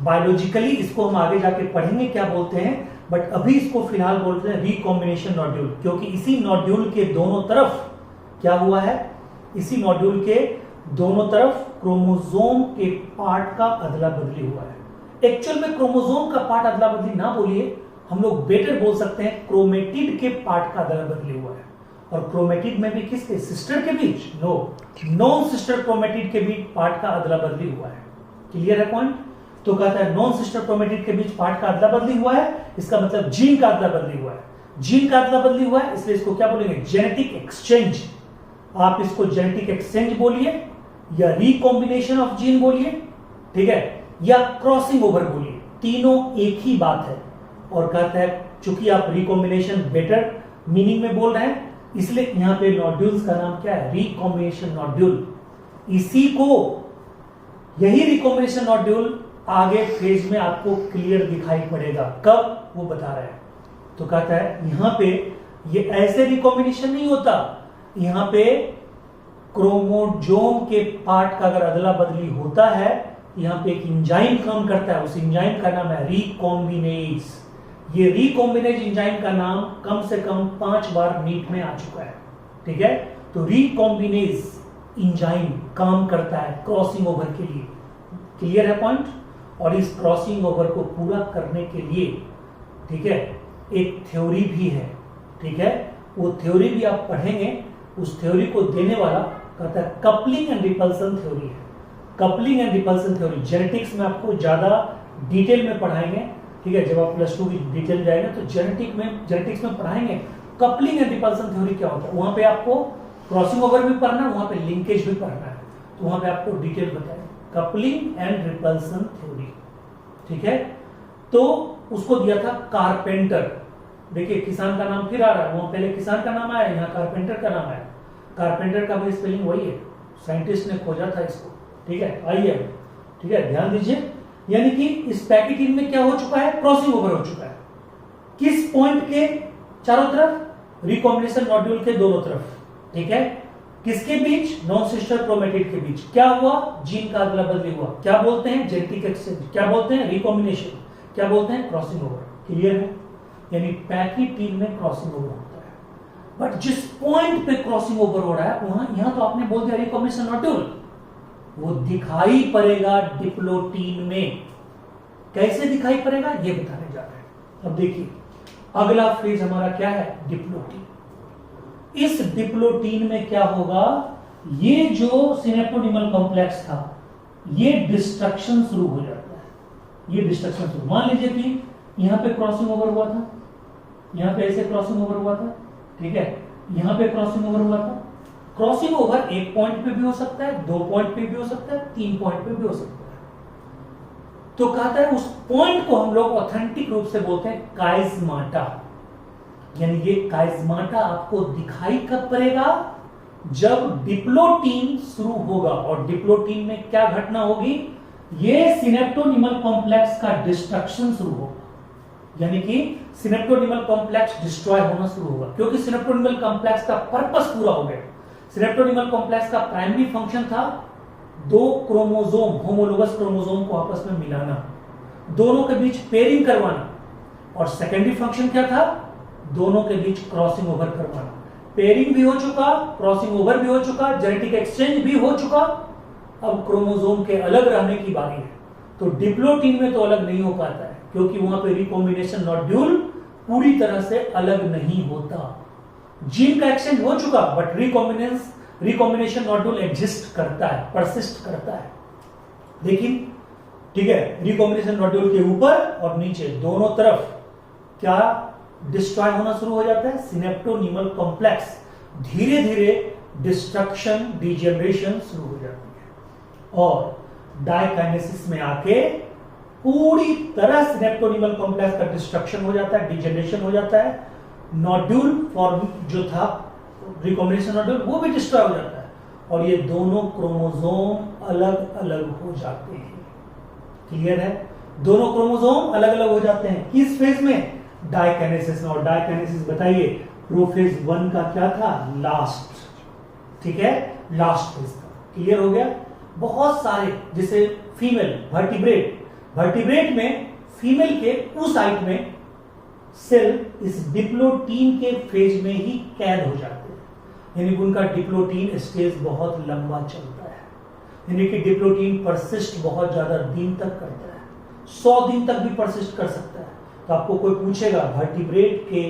बायोलॉजिकली इसको हम आगे जाके पढ़ेंगे क्या बोलते हैं, बट अभी इसको फिलहाल बोलते हैं रिकॉम्बिनेशन नोड्यूल, क्योंकि इसी नोड्यूल के दोनों तरफ क्या हुआ है, इसी नोड्यूल के दोनों तरफ क्रोमोसोम के पार्ट का अदला बदली हुआ है। एक्चुअल में क्रोमोसोम का पार्ट अदला बदली ना बोलिए, हम लोग बेटर बोल सकते हैं क्रोमेटिड के पार्ट का अदला बदली हुआ है। और क्रोमेटिड में भी किसके, सिस्टर के बीच, नॉन सिस्टर क्रोमेटिड के बीच पार्ट का अदला बदली हुआ है। क्लियर है पॉइंट? तो कहता है नॉन सिस्टर क्रोमेटिड के बीच पार्ट का अदला बदली हुआ है, इसका मतलब जीन का अदला बदली हुआ है। जीन का अदला बदली हुआ है, इसलिए इसको क्या बोलेंगे, जेनेटिक एक्सचेंज। आप इसको जेनेटिक एक्सचेंज बोलिए या रिकॉम्बिनेशन ऑफ जीन बोलिए, ठीक है, या क्रॉसिंग ओवर बोलिए, तीनों एक ही बात है। और कहता है चूंकि आप रिकॉम्बिनेशन बेटर मीनिंग में बोल रहे हैं, इसलिए यहां पे नोड्यूल्स का नाम क्या है, रिकॉम्बिनेशन नोड्यूल। इसी को, यही रिकॉम्बिनेशन नोड्यूल आगे फेज में आपको क्लियर दिखाई पड़ेगा, कब वो बता रहे हैं। तो कहता है यहां पे ये ऐसे रिकॉम्बिनेशन नहीं होता, यहां पे क्रोमोसोम के पार्ट का अगर अदला बदली होता है, यहां पे एक एंजाइम काम करता है, उस एंजाइम का नाम है रिकॉम्बिनेज। ये रिकॉम्बिनेज एंजाइम का नाम कम से कम 5 बार नीट में आ चुका है, ठीक है। तो रिकॉम्बिनेज एंजाइम काम करता है क्रॉसिंग ओवर के लिए। क्लियर है पॉइंट? और इस क्रॉसिंग ओवर को पूरा करने के लिए, ठीक है, एक थ्योरी भी है, ठीक है, वो थ्योरी भी आप पढ़ेंगे। उस थ्योरी को देने वाला कहता है कपलिंग एंड रिपल्सन थ्योरी है। Coupling and repulsion theory genetics में आपको ज्यादा डिटेल में पढ़ाएंगे, ठीक है, जब आप +2 की डिटेल जाएंगे तो जेनेटिक्स में पढ़ाएंगे कपलिंग एंड रिपल्सन थ्योरी क्या होता है। वहां पे आपको क्रॉसिंग ओवर भी पढ़ना है, वहां पे लिंकेज भी पढ़ना है, तो वहां पे आपको डिटेल बताएंगे कपलिंग एंड रिपल्सन थ्योरी, ठीक है। तो उसको दिया था कारपेंटर। देखिए किसान का नाम फिर आ रहा है, वहां पहले किसान का नाम आया, यहाँ कारपेंटर का नाम आया। कारपेंटर का भी स्पेलिंग वही है, साइंटिस्ट ने खोजा था इसको, ठीक है, आइए, ठीक है, ध्यान दीजिए। यानी कि इस पैकेटिंग में क्या हो चुका है, क्रॉसिंग ओवर हो चुका है। किस पॉइंट के चारों तरफ, रिकॉम्बिनेशन नोड्यूल के दोनों तरफ, ठीक है। किसके बीच, नॉन सिस्टर क्रोमेटिड के बीच क्या हुआ, जीन का अदला बदली हुआ। क्या बोलते हैं, जेनेटिक एक्सचेंज। क्या बोलते हैं, रिकॉम्बिनेशन। क्या बोलते हैं, क्रॉसिंग ओवर। क्लियर है? यानी पैकेटिन में क्रॉसिंग ओवर होता है, बट जिस पॉइंट पे क्रॉसिंग ओवर हो रहा है वहां, यहां तो आपने बोल दिया रिकॉम्बिनेशन नोड्यूल, वो दिखाई पड़ेगा डिप्लोटीन में। कैसे दिखाई पड़ेगा ये बताने जा रहे हैं। अब देखिए अगला फेज हमारा क्या है, डिप्लोटीन। इस डिप्लोटीन में क्या होगा, ये जो सिनेप्टोनिमल कॉम्प्लेक्स था, ये डिस्ट्रक्शन शुरू हो जाता है। ये डिस्ट्रक्शन शुरू, मान लीजिए कि यहां पे क्रॉसिंग ओवर हुआ था, यहां पे ऐसे क्रॉसिंग ओवर हुआ था, ठीक है, यहां पे क्रॉसिंग ओवर हुआ था। क्रॉसिंग ओवर एक पॉइंट पे भी हो सकता है, 2 पॉइंट पे भी हो सकता है, 3 पॉइंट पे भी हो सकता है। तो कहता है उस पॉइंट को हम लोग ऑथेंटिक रूप से बोलते हैं काइजमाटा। यानी ये काइजमाटा आपको दिखाई कब पड़ेगा, जब डिप्लोटीन शुरू होगा। और डिप्लोटीन में क्या घटना होगी, ये सिनेप्टोनिमल कॉम्प्लेक्स का डिस्ट्रक्शन शुरू होगा। यानी कि सिनेप्टोनिमल कॉम्प्लेक्स डिस्ट्रॉय होना शुरू होगा, क्योंकि सिनेप्टोनिमल कॉम्प्लेक्स का पर्पस पूरा हो गया। सिनेप्टोनिमल कॉम्प्लेक्स का प्राइमरी फंक्शन था 2 क्रोमोसोम, होमोलोगस क्रोमोसोम को आपस में मिलाना, दोनों के बीच पेयरिंग करवाना। और सेकेंडरी फंक्शन क्या था, दोनों के बीच क्रॉसिंग ओवर करवाना। पेयरिंग भी हो चुका, क्रॉसिंग ओवर भी हो चुका, जेनेटिक एक्सचेंज भी हो चुका, अब क्रोमोसोम के अलग रहने की बारी है। तो डिप्लोटीन में तो अलग नहीं हो पाता है, क्योंकि वहां पे रिकॉम्बिनेशन नोड्यूल पूरी तरह से अलग नहीं होता। जीन का एक्सचेंज हो चुका, बट रिकॉम्बिनेशन नोड्यूल एग्जिस्ट करता है, परसिस्ट करता है। लेकिन ठीक है, रिकॉम्बिनेशन नोड्यूल के ऊपर और नीचे दोनों तरफ क्या डिस्ट्रॉय होना शुरू हो जाता है, सिनेप्टोनिमल कॉम्प्लेक्स। धीरे धीरे डिस्ट्रक्शन, डिजेनरेशन शुरू हो जाती है और डायकाइनेसिस में आके पूरी तरह सिनेप्टोनिमल कॉम्प्लेक्स का डिस्ट्रक्शन हो जाता है, डिजेनरेशन हो जाता है। नोड्यूल फॉर्म जो था रिकॉम्बिनेशन नोड्यूल, वो भी डिस्ट्रॉय हो जाता है और ये दोनों क्रोमोसोम अलग अलग हो जाते हैं। क्लियर है? दोनों क्रोमोसोम अलग अलग हो जाते हैं किस फेज में, डायकाइनेसिस में। और डायकाइनेसिस बताइए प्रोफेज 1 का क्या था, लास्ट, ठीक है, लास्ट फेज का। क्लियर हो गया? बहुत सारे, जैसे फीमेल वर्टिब्रेट में फीमेल के उस साइट में सेल इस डिप्लोटीन के फेज में ही कैद हो जाते हैं, यानी कि उनका डिप्लोटीन स्टेज बहुत लंबा चलता है, यानी कि डिप्लोटीन परसिस्ट बहुत ज्यादा दिन तक करता है, 100 दिन तक भी परसिस्ट कर सकता है। तो आपको कोई पूछेगा वर्टिब्रेट के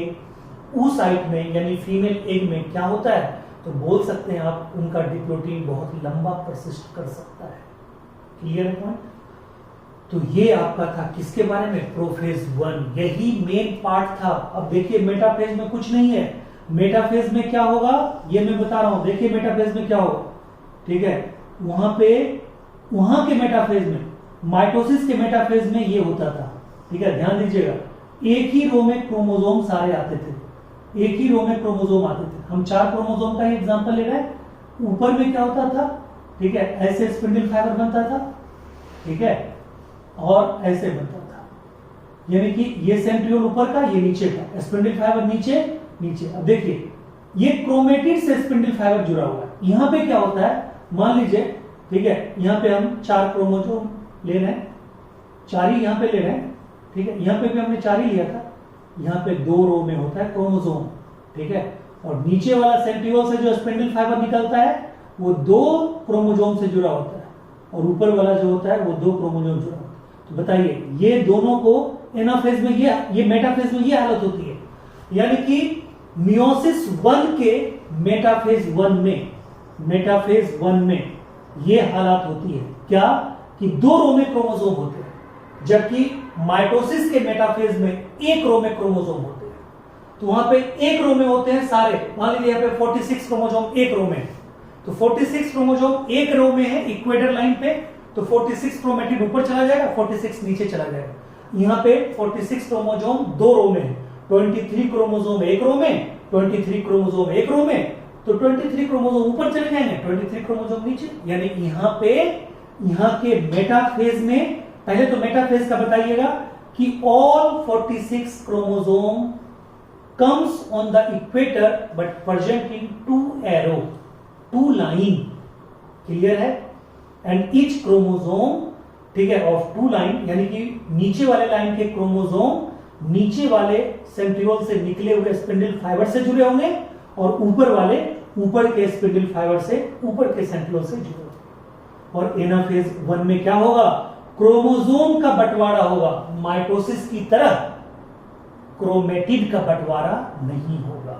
उस साइट में यानी फीमेल एग में क्या होता है, तो बोल सकते हैं आप उनका डिप्लोटीन बहुत लंबा परसिस्ट कर सकता है। क्लियर है पॉइंट? तो ये आपका था किसके बारे में, प्रोफेज 1, यही मेन पार्ट था। अब देखिए मेटाफेज में कुछ नहीं है, मेटाफेज में क्या होगा ये मैं बता रहा हूं। देखिए मेटाफेज में क्या होगा, ठीक है, वहां के मेटाफेज में, माइटोसिस के मेटाफेज में ये होता था, ठीक है, ध्यान दीजिएगा, एक ही रो में क्रोमोसोम सारे आते थे, एक ही रो में क्रोमोसोम आते थे। हम 4 क्रोमोसोम का ही एग्जांपल ले रहे हैं। ऊपर में क्या होता था, ठीक है, ऐसे स्पिंडल फाइबर बनता था, ठीक है, और ऐसे बनता था, यानी कि ये सेंट्रियोल ऊपर का, ये नीचे का, स्पिंडल फाइबर नीचे नीचे। अब देखिए ये क्रोमेटिड से स्पिंडल फाइबर जुड़ा हुआ है। यहां पे क्या होता है, मान लीजिए, ठीक है, यहां पे हम 4 क्रोमोसोम ले रहे हैं, 4 ही यहां पे ले रहे हैं, ठीक है, यहां पे भी हमने 4 ही लिया था। यहां पे 2 रो में होता है क्रोमोसोम, ठीक है, और नीचे वाला सेंट्रियोल से जो स्पिंडल फाइबर निकलता है वो 2 क्रोमोसोम से जुड़ा होता है, और ऊपर वाला जो होता है वो 2 क्रोमोसोम जुड़ा होता है। तो बताइए ये दोनों को एनाफेज में ये मेटाफेज में ये हालत होती है, यानी कि मियोसिस 1 के मेटाफेज 1 में ये हालत होती है, क्या कि 2 रो में क्रोमोसोम होते हैं, जबकि माइटोसिस के मेटाफेज में 1 रो में क्रोमोसोम होते हैं। तो वहां पे 1 रो में होते हैं सारे, मान लीजिए यहाँ पे 46 क्रोमोसोम 1 रो में है, तो 46 क्रोमोसोम 1 रो में है इक्वेटर लाइन पे, तो 46 क्रोमेटिड ऊपर चला जाएगा, 46 नीचे चला जाएगा। यहाँ पे 46 क्रोमोसोम 2 रो में है, 23 क्रोमोसोम 1 रो में, 23 क्रोमोसोम 1 रो में, तो 23 क्रोमोसोम ऊपर चले जाएंगे, 23 क्रोमोसोम नीचे। यानी यहाँ के मेटाफेज में, पहले तो मेटाफेज का बताइएगा कि all 46 chromosome comes on the equator but present in 2 line. Clear है? एंड ईच क्रोमोसोम, ठीक है, ऑफ 2 लाइन, यानी कि नीचे वाले लाइन के क्रोमोसोम नीचे वाले सेंट्रियोल से निकले हुए स्पिंडल फाइबर से जुड़े होंगे, और ऊपर वाले ऊपर के स्पिंडल फाइबर से ऊपर के सेंट्रियोल से जुड़े होंगे। और एनाफेज 1 में क्या होगा, क्रोमोसोम का बंटवारा होगा, माइटोसिस की तरह क्रोमेटिड का बंटवारा नहीं होगा,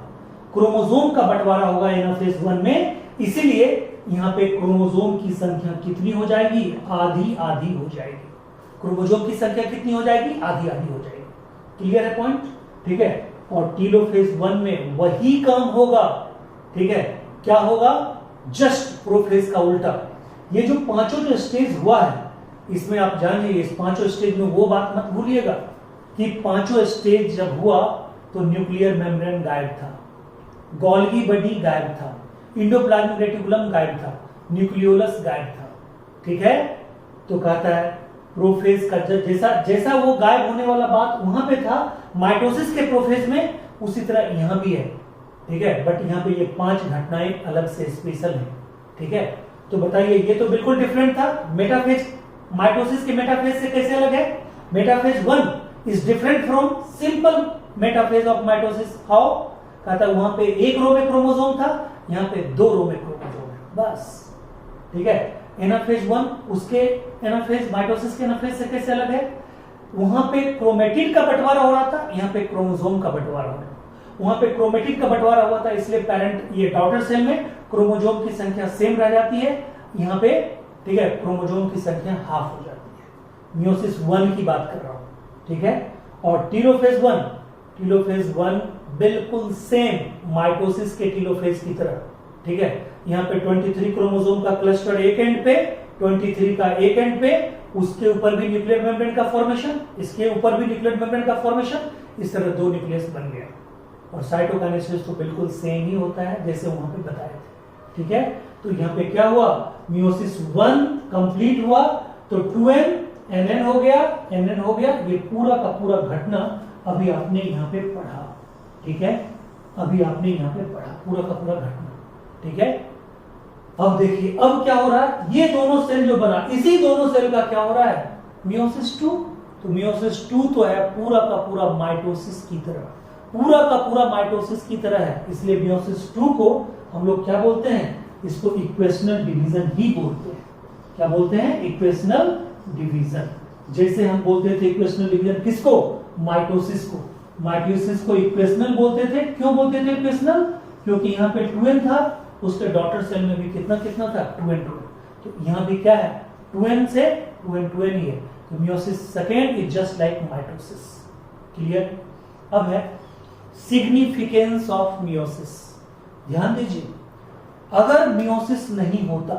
क्रोमोसोम का बंटवारा होगा एनाफेज 1 में। इसीलिए यहां पे क्रोमोसोम की संख्या कितनी हो जाएगी, आधी आधी हो जाएगी। क्रोमोसोम की संख्या कितनी हो जाएगी, आधी आधी हो जाएगी। क्लियर है पॉइंट? ठीक है। और टीलोफेज 1 में वही काम होगा, ठीक है, क्या होगा, जस्ट प्रोफेज का उल्टा। ये जो पांचों जो स्टेज हुआ है, इसमें आप जानिए, इस पांचों स्टेज में वो बात मत भूलिएगा कि पांचों स्टेज जब हुआ तो न्यूक्लियर मेम्ब्रेन गायब था, गोल्गी बॉडी गायब था, इंडोप्लाज्मिक रेटिकुलम गायब था, न्यूक्लियोलस गायब था। ठीक है, तो कहता है प्रोफेज का जैसा वो गायब होने वाला बात वहां पे था माइटोसिस के प्रोफेज में, उसी तरह यहां भी है। ठीक है, बट यहां पे ये 5 घटनाएं अलग से स्पेशल है। ठीक है, तो बताइए, ये तो बिल्कुल डिफरेंट था। मेटाफेज माइटोसिस के मेटाफेज से कैसे अलग है? Metaphase 1 is different from simple metaphase of mitosis. How? कहता है वहां पे 1 रो में क्रोमोसोम था, यहां पे 2 रो में क्रोमोसोम है, बस। ठीक है, एनाफेज 1 उसके एनाफेज माइटोसिस के एनाफेज से कैसे अलग है? वहां पे क्रोमेटिड का बंटवारा हो रहा था, यहां पे क्रोमोसोम का बंटवारा हो रहा है। वहां पे क्रोमेटिड का बंटवारा हुआ था, इसलिए पेरेंट ये डॉटर सेल में क्रोमोसोम की संख्या सेम रह जाती है, यहां पे ठीक है क्रोमोसोम की संख्या हाफ हो जाती है। मियोसिस 1 की बात कर रहा हूं। ठीक है, और टीलोफेज 1 बिल्कुल सेम माइटोसिस के टीलोफेज की तरह। ठीक है, यहां पे 23 क्रोमोसोम का क्लस्टर एक एंड पे, 23 का एक एंड पे, उसके ऊपर भी न्यूक्लियर मेम्ब्रेन का फॉर्मेशन, इसके ऊपर भी न्यूक्लियर मेम्ब्रेन का फॉर्मेशन, इस तरह 2 न्यूक्लियस बन गया। और साइटोकाइनेसिस तो बिल्कुल सेम ही होता है जैसे वहां पे बताए थे। ठीक है, तो यहां पे क्या हुआ, मियोसिस 1 कंप्लीट हुआ तो 2n nn हो गया। ये पूरा का पूरा घटना अभी आपने यहां पे पढ़ा। ठीक है, अभी आपने यहां पे पढ़ा पूरा का पूरा घटना। ठीक है, अब देखिए अब क्या हो रहा है, ये दोनों सेल जो बना, इसी दोनों सेल का क्या हो रहा है, मियोसिस 2। तो मियोसिस 2 तो है पूरा का पूरा माइटोसिस की तरह, पूरा का पूरा माइटोसिस की तरह है, इसलिए मियोसिस 2 को हम लोग क्या बोलते हैं, इसको इक्वेशनल डिवीजन ही बोलते हैं। क्या बोलते हैं, इक्वेशनल डिवीजन। जैसे हम बोलते थे इक्वेशनल डिवीजन किसको, माइटोसिस को, माइटोसिस को इक्वेशनल बोलते थे। क्यों बोलते थे इक्वेशनल, क्योंकि यहाँ पे 2n था, उसके डॉटर सेल में भी कितना कितना था, 2n 2n। तो यहाँ भी क्या है, 2n से 2n ही है। तो meiosis second is just like mitosis. Clear. अब है सिग्निफिकेंस ऑफ मियोसिस। ध्यान दीजिए, अगर मियोसिस नहीं होता,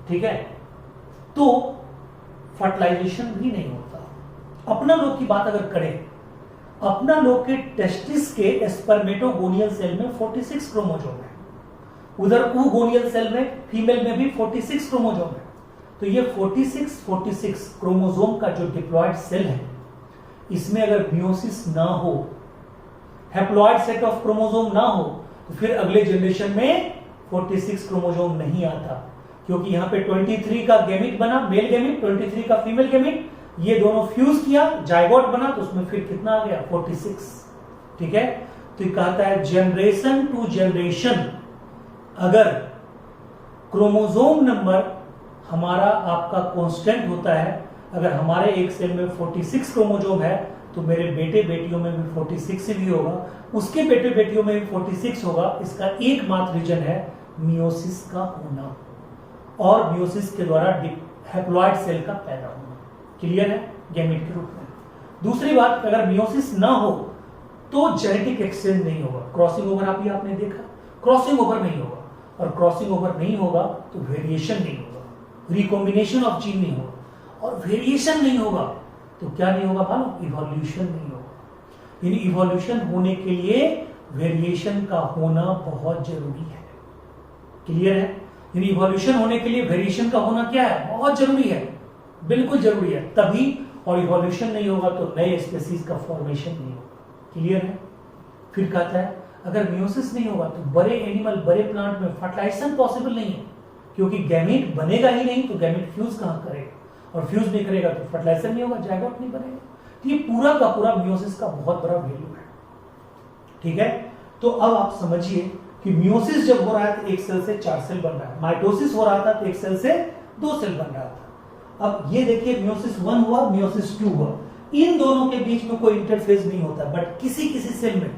ठीक है, तो फर्टिलाइजेशन भी नहीं होता। अपना लोग की बात अगर करें, अपना लोग के टेस्टिस के स्पर्मेटोगोनियल सेल में 46 क्रोमोसोम है, उधर oogonial सेल में फीमेल में भी 46 क्रोमोसोम है। तो ये 46 क्रोमोसोम का जो डिप्लॉयड सेल है, इसमें अगर मियोसिस ना हो, हैप्लॉयड सेट ऑफ क्रोमोसोम ना हो, तो फिर अगले जनरेशन में 46 क्रोमोसोम नहीं आता, क्योंकि यहां पे 23 का गैमिट बना, मेल गैमिट, 23 का फीमेल गैमिट, ये दोनों फ्यूज किया, जाइगोट बना, तो उसमें फिर कितना आ गया, 46। ठीक है। तो ये कहता है जनरेशन टू जनरेशन अगर क्रोमोसोम नंबर हमारा आपका कांस्टेंट होता है, अगर हमारे एक सेल में 46 क्रोमोसोम है, तो मेरे बेटे बेटियों में भी 46 ही होगा, उसके बेटे बेटियों में भी 46 होगा। इसका एकमात्र रीजन है मियोसिस का होना और मियोसिस के द्वारा हैप्लॉयड सेल का पैदा होना। क्लियर है, गैमेट के रूप में। दूसरी बात, अगर मियोसिस ना हो तो जेनेटिक एक्सचेंज नहीं होगा, क्रॉसिंग ओवर आपने देखा, क्रॉसिंग ओवर नहीं होगा, और क्रॉसिंग ओवर नहीं होगा तो वेरिएशन नहीं होगा, रिकॉम्बिनेशन ऑफ जीन नहीं होगा, और वेरिएशन नहीं होगा तो क्या नहीं होगा मालूम, इवोल्यूशन नहीं होगा। यानी इवोल्यूशन होने के लिए वेरिएशन का होना बहुत जरूरी है। क्लियर है, यानी इवोल्यूशन होने के लिए वेरिएशन का होना क्या है, बहुत जरूरी है, बिल्कुल जरूरी है, तभी। और इवोल्यूशन नहीं होगा तो नए स्पीसीज का फॉर्मेशन नहीं होगा। क्लियर है। फिर कहता है अगर मियोसिस नहीं होगा तो बड़े एनिमल, बड़े प्लांट में फर्टिलाइजेशन पॉसिबल नहीं है, क्योंकि गैमेट बनेगा ही नहीं, तो गैमेट फ्यूज कहां करेगा, और फ्यूज नहीं करेगा तो फर्टिलाइजेशन नहीं होगा, जाइगोट नहीं बनेगा। तो ये पूरा का पूरा मियोसिस का बहुत बड़ा वैल्यू है। ठीक है। तो अब आप समझिए कि मियोसिस जब हो रहा है तो एक सेल से 4 सेल बन रहा है, माइटोसिस हो रहा था तो एक सेल से 2 सेल बन रहा था। अब ये देखिए मियोसिस 1 हुआ, मियोसिस 2 हुआ, इन दोनों के बीच में कोई इंटरफेज नहीं होता, बट किसी किसी सेल में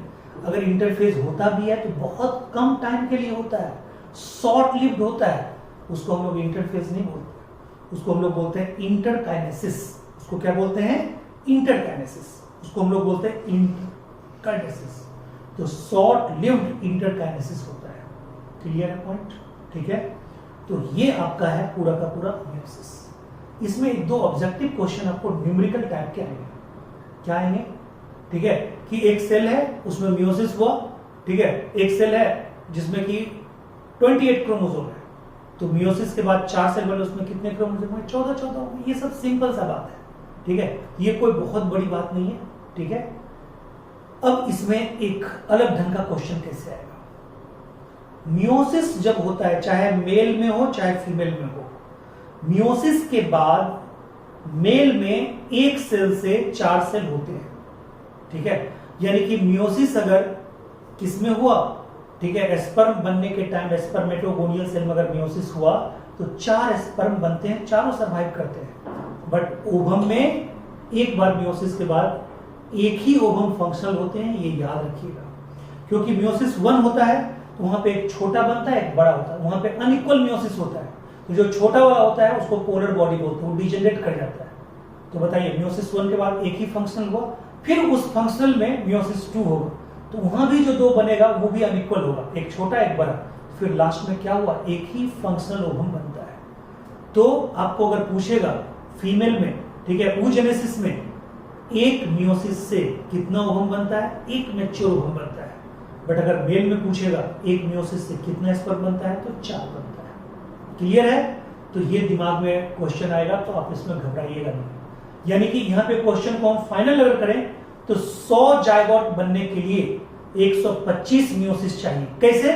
अगर इंटरफेज होता भी है तो बहुत कम टाइम के लिए होता है, शॉर्ट लिव्ड होता है, उसको हम लोग इंटरफेज नहीं बोलते, उसको हम लोग बोलते हैं इंटरकाइनेसिस। उसको क्या बोलते हैं, इंटरकाइनेसिस, उसको हम लोग बोलते हैं इंटरकाइनेसिस। तो शॉर्ट लिव्ड इंटरकाइनेसिस होता है। क्लियर है पॉइंट। ठीक है। तो ये आपका है पूरा का पूरा मियोसिस। इसमें एक दो ऑब्जेक्टिव क्वेश्चन आपको न्यूमेरिकल टाइप के आएंगे। क्या आएंगे, ठीक है, कि एक सेल है उसमें मियोसिस हुआ, ठीक है, एक सेल है जिसमें कि 28 क्रोमोसोम है, तो मियोसिस के बाद 4 सेल बने, उसमें कितने क्रोमोसोम हुए, 14 हो गए। ये सब सिंपल सा बात है। ठीक है, ये कोई बहुत बड़ी बात नहीं है। ठीक है। अब इसमें एक अलग ढंग का क्वेश्चन कैसे आएगा, मियोसिस जब होता है, चाहे मेल में हो चाहे फीमेल में हो, मियोसिस के बाद मेल में एक सेल से 4 सेल होते हैं। ठीक है, यानी कि मियोसिस अगर किसमें हुआ, ठीक है, स्पर्म बनने के टाइम स्पर्मेटोगोनियल सेल में अगर मियोसिस हुआ तो 4 स्पर्म बनते हैं, चारों सर्वाइव करते हैं। बट ओवम में एक बार मियोसिस के बाद एक ही ओवम फंक्शनल होते हैं, ये याद रखिएगा। क्योंकि मियोसिस 1 होता है तो वहां पे एक छोटा बनता है, एक बड़ा होता है, वहां पे अनइक्वल मियोसिस होता है, तो जो छोटा वाला होता है उसको पोलर बॉडी बोलते हैं, वो डिजेनरेट कर जाता है। तो बताइए मियोसिस 1 के बाद एक ही फंक्शनल हुआ, फिर उस फंक्शनल में मियोसिस 2 होगा, तो वहां भी जो 2 बनेगा वो भी अनइक्वल होगा, एक छोटा एक बड़ा, फिर लास्ट में क्या हुआ, एक ही फंक्शनल ओवम बनता है। तो आपको अगर पूछेगा फीमेल में, ठीक है, oogenesis में एक मियोसिस से कितना ओवम बनता है, एक मैच्योर ओवम बनता है। बट अगर मेल में पूछेगा एक मियोसिस से कितना स्पर्म बनता है, तो 4 बनता है। क्लियर है। तो ये दिमाग में क्वेश्चन आएगा, तो आप इसमें घबराइएगा नहीं। यानी कि यहां पे क्वेश्चन को हम फाइनल अगर करें तो 100 जायगोट बनने के लिए 125 मियोसिस चाहिए। कैसे,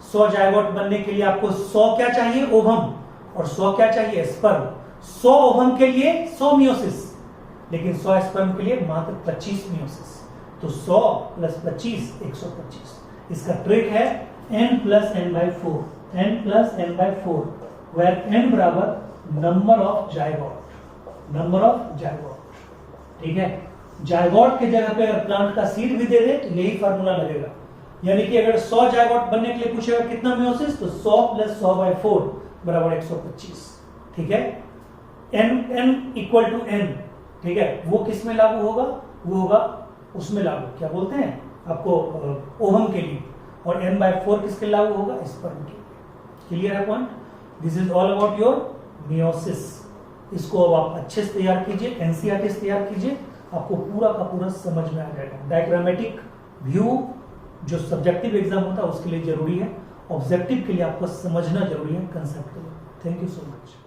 100 जायगोट बनने के लिए आपको 100 क्या चाहिए, ओवम, और 100 क्या चाहिए, स्पर्म। 100 ओवम के लिए 100 मियोसिस, लेकिन 100 स्पर्म के लिए मात्र 25 मियोसिस। तो 100 प्लस 25 125। इसका ट्रिक है n plus n by 4, n plus n by 4, where n बराबर number of zygote, number of zygote. ठीक है, जायगोट के जगह पे अगर प्लांट का सीड भी दे दे तो यही फार्मूला लगेगा। यानी कि अगर 100 जायगोट बनने के लिए पूछेगा कितना मियोसिस, तो 100 प्लस 100 बाई 4 बराबर 125। ठीक है, n इक्वल टू n। ठीक है, वो किस में लागू होगा, वो होगा उसमें लागू, क्या बोलते हैं आपको, ओहम के लिए, और n बाय 4 किसके लागू होगा, स्पर्म के लिए। क्लियर है point? This is all about your meiosis. इसको अब आप अच्छे से तैयार कीजिए, एनसीईआरटी से तैयार कीजिए, आपको पूरा का पूरा समझ में आ जाएगा। डायग्रामेटिक व्यू जो सब्जेक्टिव एग्जाम होता है उसके लिए जरूरी है, ऑब्जेक्टिव के लिए आपको समझना जरूरी है कंसेप्ट को। Thank you so much.